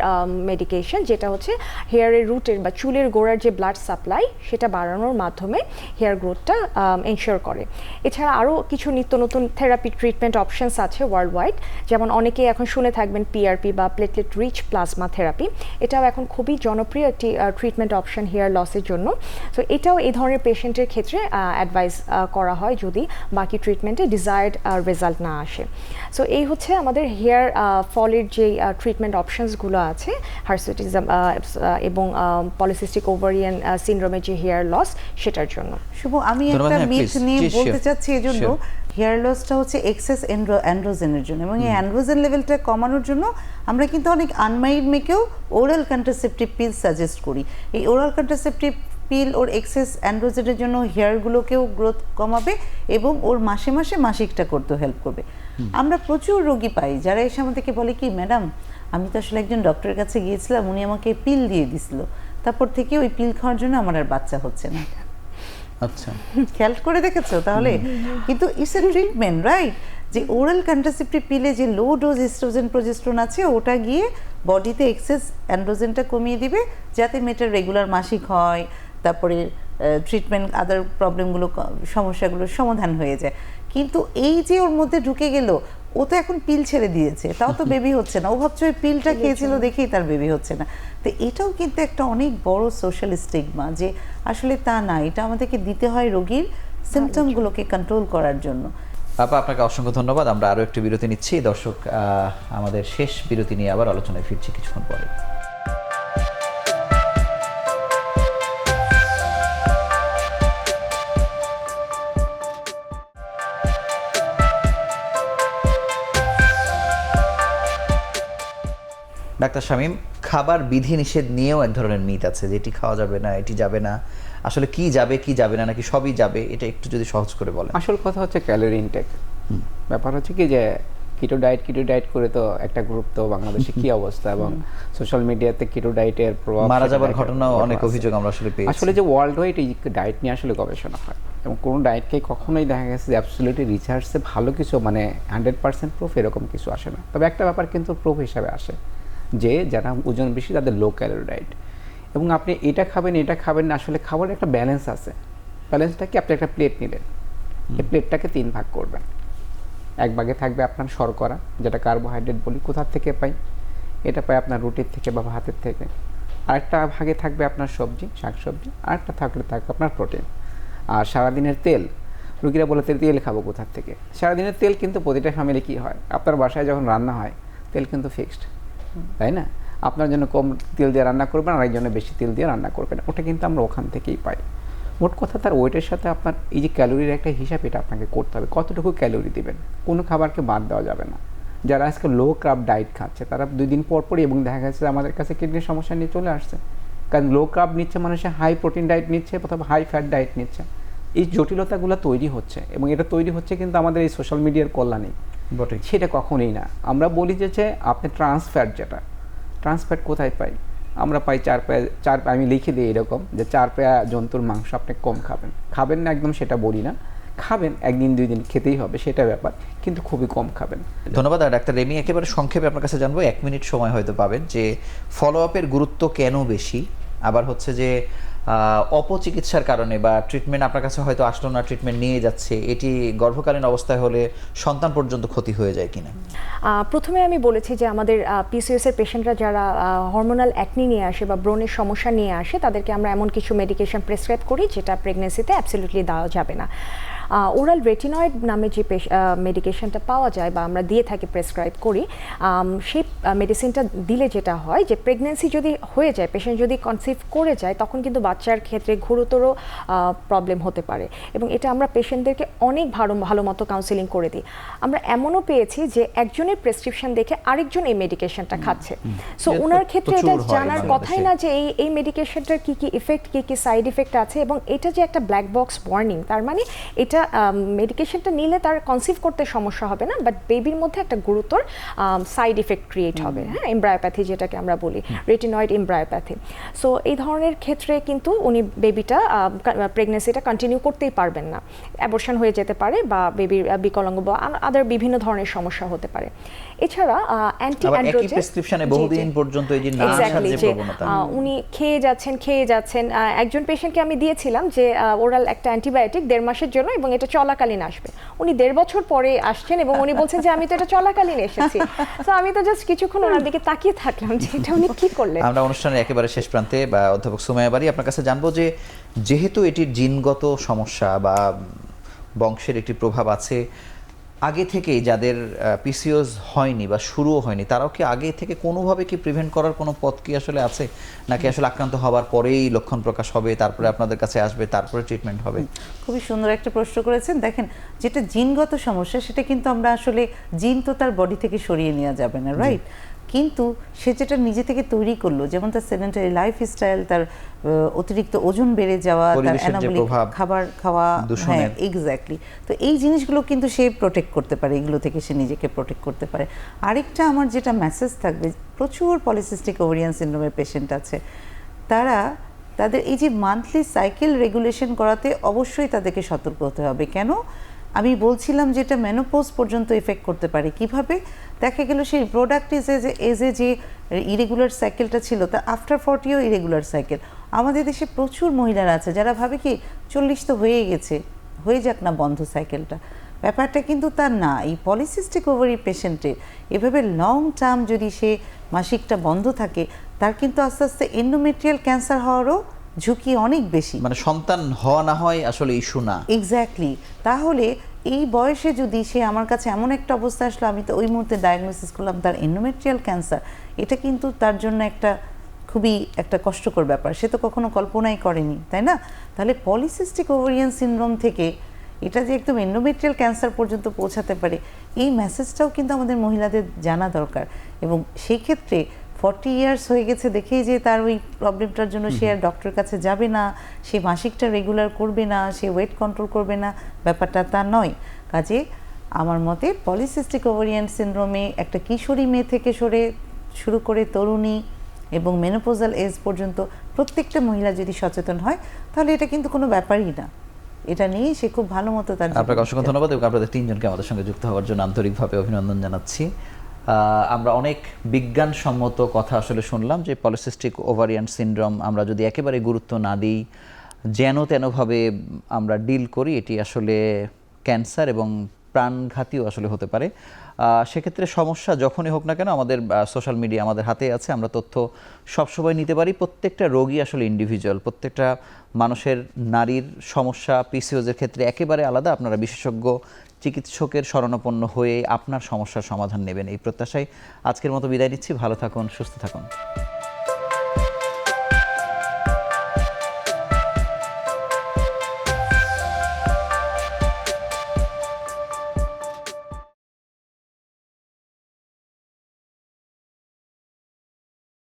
মেডিকেশন, যেটা হচ্ছে হেয়ারের রুটের বা চুলের গোড়ার যে ব্লাড সাপ্লাই সেটা বাড়ানোর মাধ্যমে হেয়ার গ্রোথটা এনশিওর করে। এছাড়া আরও কিছু নিত্য নতুন থেরাপি ট্রিটমেন্ট অপশনস আছে ওয়ার্ল্ড ওয়াইড, যেমন অনেকেই এখন শুনে থাকবেন PRP বা প্লেটলেট রিচ প্লাজমা থেরাপি, এটাও এখন খুবই জনপ্রিয় একটি ট্রিটমেন্ট অপশন হেয়ার লসের জন্য। সো এটাও এই ধরনের পেশেন্টের ক্ষেত্রে অ্যাডভাইস করা হয় যদি বাকি ট্রিটমেন্টে ডিজায়ার্ড রেজাল্ট না আসে। সো এই হচ্ছে আমাদের হেয়ার ফলের যে ট্রিটমেন্ট অপশনসগুলো আছে, হার্সুটিজম এবং পলিসিস্টিক ওভারিয়ান সিনড্রোমের যে হেয়ার লস সেটার জন্য। শুভ, আমি একটা মিথ নিয়ে বলতে চাচ্ছি, এজন্য হেয়ার লসটা হচ্ছে এক্সেস অ্যান্ড্রোজেনের জন্য, এবং এই অ্যান্ড্রোজেন লেভেলটা কমানোর জন্য আমরা কিন্তু অনেক আনম্যারিড মেয়েকেও ওরাল কন্ট্রাসেপটিভ পিল সাজেস্ট করি। এই ওরাল কন্ট্রাসেপটিভ পিল ওর এক্সেস অ্যান্ড্রোজেনের জন্য হেয়ারগুলোকেও গ্রোথ কমাবে এবং ওর মাসে মাসে মাসিকটা করতেও হেল্প করবে। আমরা প্রচুর রোগী পাই যারা এসে আমাদেরকে বলে কি, ম্যাডাম আমি তো আসলে একজন ডক্টরের কাছে গিয়েছিলাম, উনি আমাকে পিল দিয়ে দিছিল, তারপর থেকে ওই পিল খাওয়ার জন্য আমার আর বাচ্চা হচ্ছে না। আচ্ছা, খেয়াল করে দেখেছো তাহলে? কিন্তু ইটস এ ট্রিটমেন্ট, রাইট? যে ওরাল কন্ট্রাসেপটিভ পিলে যে লো ডোজ এস্ট্রোজেন প্রজেস্টেরন আছে, ওটা গিয়ে বডিতে এক্সেস অ্যান্ড্রোজেনটা কমিয়ে দিবে, যাতে মেয়েটার রেগুলার মাসিক হয়, তারপরে ট্রিটমেন্ট আদার প্রবলেমগুলো সমস্যাগুলোর সমাধান হয়ে যায়। কিন্তু এই যে ওর মধ্যে ঢুকে গেল, ও তো এখন পিল ছেড়ে দিয়েছে, তাও তো বেবি হচ্ছে না, ও ভাবছে ওই পিলটা খেয়েছিল দেখেই তার বেবি হচ্ছে না। তো এটাও কিন্তু একটা অনেক বড় সোশ্যাল স্টিগমা, যে আসলে তা না, এটা আমাদেরকে দিতে হয় রোগীর সিমটমগুলোকে কন্ট্রোল করার জন্য। আপা, আপনাকে অসংখ্য ধন্যবাদ। আমরা আরও একটি বিরতি নিচ্ছি। দর্শক, আমাদের শেষ বিরতি নিয়ে আবার আলোচনায় ফিরছি কিছুক্ষণ পরে। ডাক্তার শামীম, খাবার বিধি নিষেধ নিয়েও এক ধরনের মিথ আছে, যে এটি খাওয়া যাবে না, এটি যাবে না। আসলে কি যাবে কি যাবে না, নাকি সবই যাবে, এটা একটু যদি সহজ করে বলেন। আসল কথা হচ্ছে ক্যালোরি ইনটেক। ব্যাপার হচ্ছে কি যে কিটো ডায়েট করে তো একটা গ্রুপ, তো বাংলাদেশে কি অবস্থা, এবং সোশ্যাল মিডিয়াতে কিটো ডায়েটের প্রভাব, মারা যাবার ঘটনাও অনেক অভিযোগ আমরা আসলে পেয়েছি। আসলে যে ওয়ার্ল্ড ওয়াইড এই ডায়েট নিয়ে আসলে গবেষণা হয়, এবং কোনো ডায়েটকে কখনোই দেখা গেছে যে অ্যাবসলিউটলি রিসার্চে ভালো কিছু, মানে 100% প্রুফ এরকম কিছু আসে না। তবে একটা ব্যাপার কিন্তু প্রুফ হিসাবে আসে, যে যারা ওজন বেশি তাদের লো ক্যালোরি ডায়েট, এবং আপনি এটা খাবেন না, আসলে খাবারের একটা ব্যালেন্স আছে। ব্যালেন্সটা কি, আপনি একটা প্লেট নিলেন, এই প্লেটটাকে 3 ভাগ করবেন। এক ভাগে থাকবে আপনার শর্করা, যেটা কার্বোহাইড্রেট বলি, কোথা থেকে পাই, এটা পাই আপনার রুটির থেকে বা ভাতের থেকে। আরেকটা ভাগে থাকবে আপনার সবজি, শাকসবজি, আরেকটা থাকবে আপনার প্রোটিন। আর সারাদিনের তেল, রুগীরা বলে তেল খাবো কোথা থেকে। সারাদিনের তেল কিন্তু প্রতিটা ফ্যামিলি কি হয়, আপনার বাসায় যখন রান্না হয় তেল কিন্তু ফিক্সড, তাই না? আপনার জন্য কম তেল দিয়ে রান্না করবেন, আর একজনের বেশি তেল দিয়ে রান্না করবেন, ওটা কিন্তু আমরা ওখান থেকেই পাই। মোট কথা, তার ওয়েটের সাথে আপনার এই যে ক্যালোরির একটা হিসাব, এটা আপনাকে করতে হবে, কতটুকু ক্যালোরি দিবেন। কোনো খাবারকে বাদ দেওয়া যাবে না। যারা আজকে লো কার্ব ডায়েট খাচ্ছে, তারা 2 দিন পর পরই, এবং দেখা গেছে আমাদের কাছে কিডনির সমস্যা নিয়ে চলে আসছে, কারণ লো কার্ব নিচ্ছে মানুষে, হাই প্রোটিন ডায়েট নিচ্ছে অথবা হাই ফ্যাট ডায়েট নিচ্ছে। এই জটিলতাগুলো তৈরি হচ্ছে, এবং এটা তৈরি হচ্ছে কিন্তু আমাদের এই সোশ্যাল মিডিয়ার কল্যাণে, সেটা কখনোই না। আমরা বলি যে আপনি ট্রান্সফ্যাট, যেটা ট্রান্সফ্যাট কোথায় পাই, আমরা পাই 4 পায়া, আমি লিখে দিই এরকম, যে 4 পায়া জন্তুর মাংস আপনি কম খাবেন না একদম, সেটা বলি না, খাবেন 1 দিন 2 দিন খেতেই হবে, সেটা ব্যাপার, কিন্তু খুবই কম খাবেন। ধন্যবাদ। আর ডাক্তার রেমি, একেবারে সংক্ষেপে আপনার কাছে জানবো, 1 মিনিট সময় হয়তো পাবেন, যে ফলো আপের গুরুত্ব কেন বেশি, আবার হচ্ছে যে অপচিকিৎসার কারণে বা ট্রিটমেন্ট আপনার কাছে হয়তো আসলো না, ট্রিটমেন্ট নিয়ে যাচ্ছে, এটি গর্ভকালীন অবস্থায় হলে সন্তান পর্যন্ত ক্ষতি হয়ে যায় কিনা? প্রথমে আমি বলেছি যে আমাদের পিসিওএস এর পেশেন্টরা যারা হরমোনাল অ্যাকনি নিয়ে আসে বা ব্রণের সমস্যা নিয়ে আসে, তাদেরকে আমরা এমন কিছু মেডিকেশন প্রেসক্রাইব করি যেটা প্রেগনেন্সিতে অ্যাবসলিউটলি দেওয়া যাবে না। ওরাল রেটিনয়েড নামে যে মেডিকেশনটা পাওয়া যায় বা আমরা দিয়ে থাকি, প্রেসক্রাইব করি, সেই মেডিসিনটা দিলে যেটা হয় যে প্রেগনেন্সি যদি হয়ে যায়, পেশেন্ট যদি কনসিভ করে যায়, তখন কিন্তু বাচ্চার ক্ষেত্রে গুরুতর প্রবলেম হতে পারে, এবং এটা আমরা পেশেন্টদেরকে অনেক ভালো মতো কাউন্সিলিং করে দিই। আমরা এমনও পেয়েছি যে একজনের প্রেসক্রিপশন দেখে আরেকজন এই মেডিকেশনটা খাচ্ছে। সো ওনার ক্ষেত্রে এটা জানার কথাই না যে এই মেডিকেশনটার কী ইফেক্ট, কী সাইড ইফেক্ট আছে, এবং এটা যে একটা ব্ল্যাক বক্স ওয়ার্নিং, তার মানে এটা মেডিকেশনটা নিলে তার কনসিভ করতে সমস্যা হবে না, বাট বেবির মধ্যে একটা গুরুতর সাইড ইফেক্ট ক্রিয়েট হবে, হ্যাঁ, এমব্রায়োপ্যাথি যেটাকে আমরা বলি, রেটিনয়েড এমব্রায়োপ্যাথি। সো এই ধরনের ক্ষেত্রে কিন্তু উনি বেবিটা প্রেগনেন্সিটা কন্টিনিউ করতেই পারবেন না, অ্যাবর্শন হয়ে যেতে পারে বা বেবির বিকলাঙ্গ বা আদার বিভিন্ন ধরনের সমস্যা হতে পারে। এছাড়া অ্যান্টি অ্যান্ড্রোজেন প্রেসক্রিপশনে বহুদিন পর্যন্ত এই যে না আসার যে প্রবণতা, উনি খেয়ে যাচ্ছেন। একজন পেশেন্টকে আমি দিয়েছিলাম যে ওরাল একটা অ্যান্টিবায়োটিক 1.5 মাসের জন্য, এবং এটা চলাকালীন আসবে। উনি 1.5 বছর পরে আসছেন, এবং উনি বলছেন যে আমি তো এটা চলাকালীন এসেছি। তো আমি তো জাস্ট কিছুক্ষণ ওনার দিকে তাকিয়ে থাকলাম যে এটা উনি কি করলেন। আমরা অনুষ্ঠানের একেবারে শেষ প্রান্তে, বা অধ্যাপক সুমাইয়া বারী, আপনার কাছে জানবো যে যেহেতু এটির জিনগত সমস্যা বা বংশের একটি প্রভাব আছে, আগে থেকেই যাদের পিসিওএস হয়নি বা শুরুও হয়নি, তারাও কি আগে থেকে কোনোভাবে কি প্রিভেন্ট করার কোনো পথ কি আসলে আছে, নাকি আসলে আক্রান্ত হওয়ার পরেই লক্ষণ প্রকাশ হবে, তারপরে আপনাদের কাছে আসবে, তারপরে ট্রিটমেন্ট হবে? খুবই সুন্দর একটা প্রশ্ন করেছেন। দেখেন, যেটা জিনগত সমস্যা, সেটা কিন্তু আমরা আসলে, জিন তো তার বডি থেকে সরিয়ে নেওয়া যাবে না, রাইট? কিন্তু সে যেটা নিজে থেকে তৈরি করলো, যেমন তার সেডেন্টারি লাইফস্টাইল, তার অতিরিক্ত ওজন বেড়ে যাওয়া, তার অ্যানাবলিক খাবার খাওয়া, হ্যাঁ এক্স্যাক্টলি, তো এই জিনিসগুলো কিন্তু সে প্রোটেক্ট করতে পারে, এগুলো থেকে সে নিজেকে প্রোটেক্ট করতে পারে। আরেকটা আমার যেটা মেসেজ থাকবে, প্রচুর পলিসিস্টিক ওভারিয়ান সিনড্রোমের পেশেন্ট আছে, তাদের এই যে মান্থলি সাইকেল রেগুলেশন করাতে অবশ্যই তাদেরকে সতর্ক হতে হবে। কেন? আমি বলছিলাম যে এটা মেনোপজ পর্যন্ত এফেক্ট করতে পারে। কিভাবে? দেখা গেল সেই প্রোডাক্ট এজে যে ইরেগুলার সাইকেলটা ছিল তা আফটার 40ও ইরেগুলার সাইকেল। আমাদের দেশে প্রচুর মহিলারা আছে যারা ভাবে কি 40 তো হয়ে গেছে, হয়ে যাক না বন্ধ সাইকেলটা। ব্যাপারটা কিন্তু তা না। এই পলিসিস্টিক ওভারি পেশেন্টের এভাবে লং টার্ম যদি সে মাসিকটা বন্ধ থাকে, তার কিন্তু আস্তে আস্তে এন্ডোমেট্রিয়াল ক্যান্সার হওয়ারও ঝুঁকি অনেক বেশি। মানে সন্তান হওয়া না হয় আসলে ইস্যু না। এক্স্যাক্টলি। তাহলে এই বয়সে যদি সে আমার কাছে এমন একটা অবস্থা আসলো, আমি তো ওই মুহূর্তে ডায়াগনোসিস করলাম তার এন্ডোমেট্রিয়াল ক্যান্সার, এটা কিন্তু তার জন্য একটা খুবই একটা কষ্টকর ব্যাপার। সে তো কখনো কল্পনাই করেনি, তাই না? তাহলে পলিসিস্টিক ওভারিয়ান সিনড্রোম থেকে এটা যে একদম এন্ডোমেট্রিয়াল ক্যান্সার পর্যন্ত পৌঁছাতে পারে, এই মেসেজটাও কিন্তু আমাদের মহিলাদের জানা দরকার। এবং সেই ক্ষেত্রে 40 ইয়ার্স হয়ে গেছে দেখেই যে তার ওই প্রবলেমটার জন্য সে আর ডক্টরের কাছে যাবে না, সে মাসিকটা রেগুলার করবে না, সে ওয়েট কন্ট্রোল করবে না, ব্যাপারটা তা নয়। কাজে আমার মতে পলিসিস্টিক ওভারিয়ান সিনড্রোমে একটা কিশোরী মেয়ে থেকে শুরু করে তরুণী এবং মেনোপোজাল এজ পর্যন্ত প্রত্যেকটা মহিলা যদি সচেতন হয়, তাহলে এটা কিন্তু কোনো ব্যাপারই না। এটা নিয়ে সে খুব ভালো মতো তার আপনাকে অসংখ্য ধন্যবাদ এবং আপনাদের তিনজনকে আমাদের সঙ্গে যুক্ত হওয়ার জন্য আন্তরিকভাবে অভিনন্দন জানাচ্ছি। আমরা অনেক বিজ্ঞানসম্মত কথা আসলে শুনলাম যে পলিসিস্টিক ওভারিয়ান সিনড্রোম আমরা যদি একেবারে গুরুত্ব না দিই, যেন তেনভাবে আমরা ডিল করি, এটি আসলে ক্যান্সার এবং প্রাণঘাতীও আসলে হতে পারে। সেক্ষেত্রে সমস্যা যখনই হোক না কেন, আমাদের সোশ্যাল মিডিয়া আমাদের হাতে আছে, আমরা তথ্য সবসময় নিতে পারি। প্রত্যেকটা রোগী আসলে ইন্ডিভিজুয়াল, প্রত্যেকটা মানুষের নারীর সমস্যা পিসিওজের ক্ষেত্রে একেবারে আলাদা। আপনারা বিশেষজ্ঞ চিকিৎসকের শরণাপন্ন হয়ে আপনার সমস্যার সমাধান নেবেন, এই প্রত্যাশায় আজকের মতো বিদায় নিচ্ছি। ভালো থাকুন, সুস্থ থাকুন।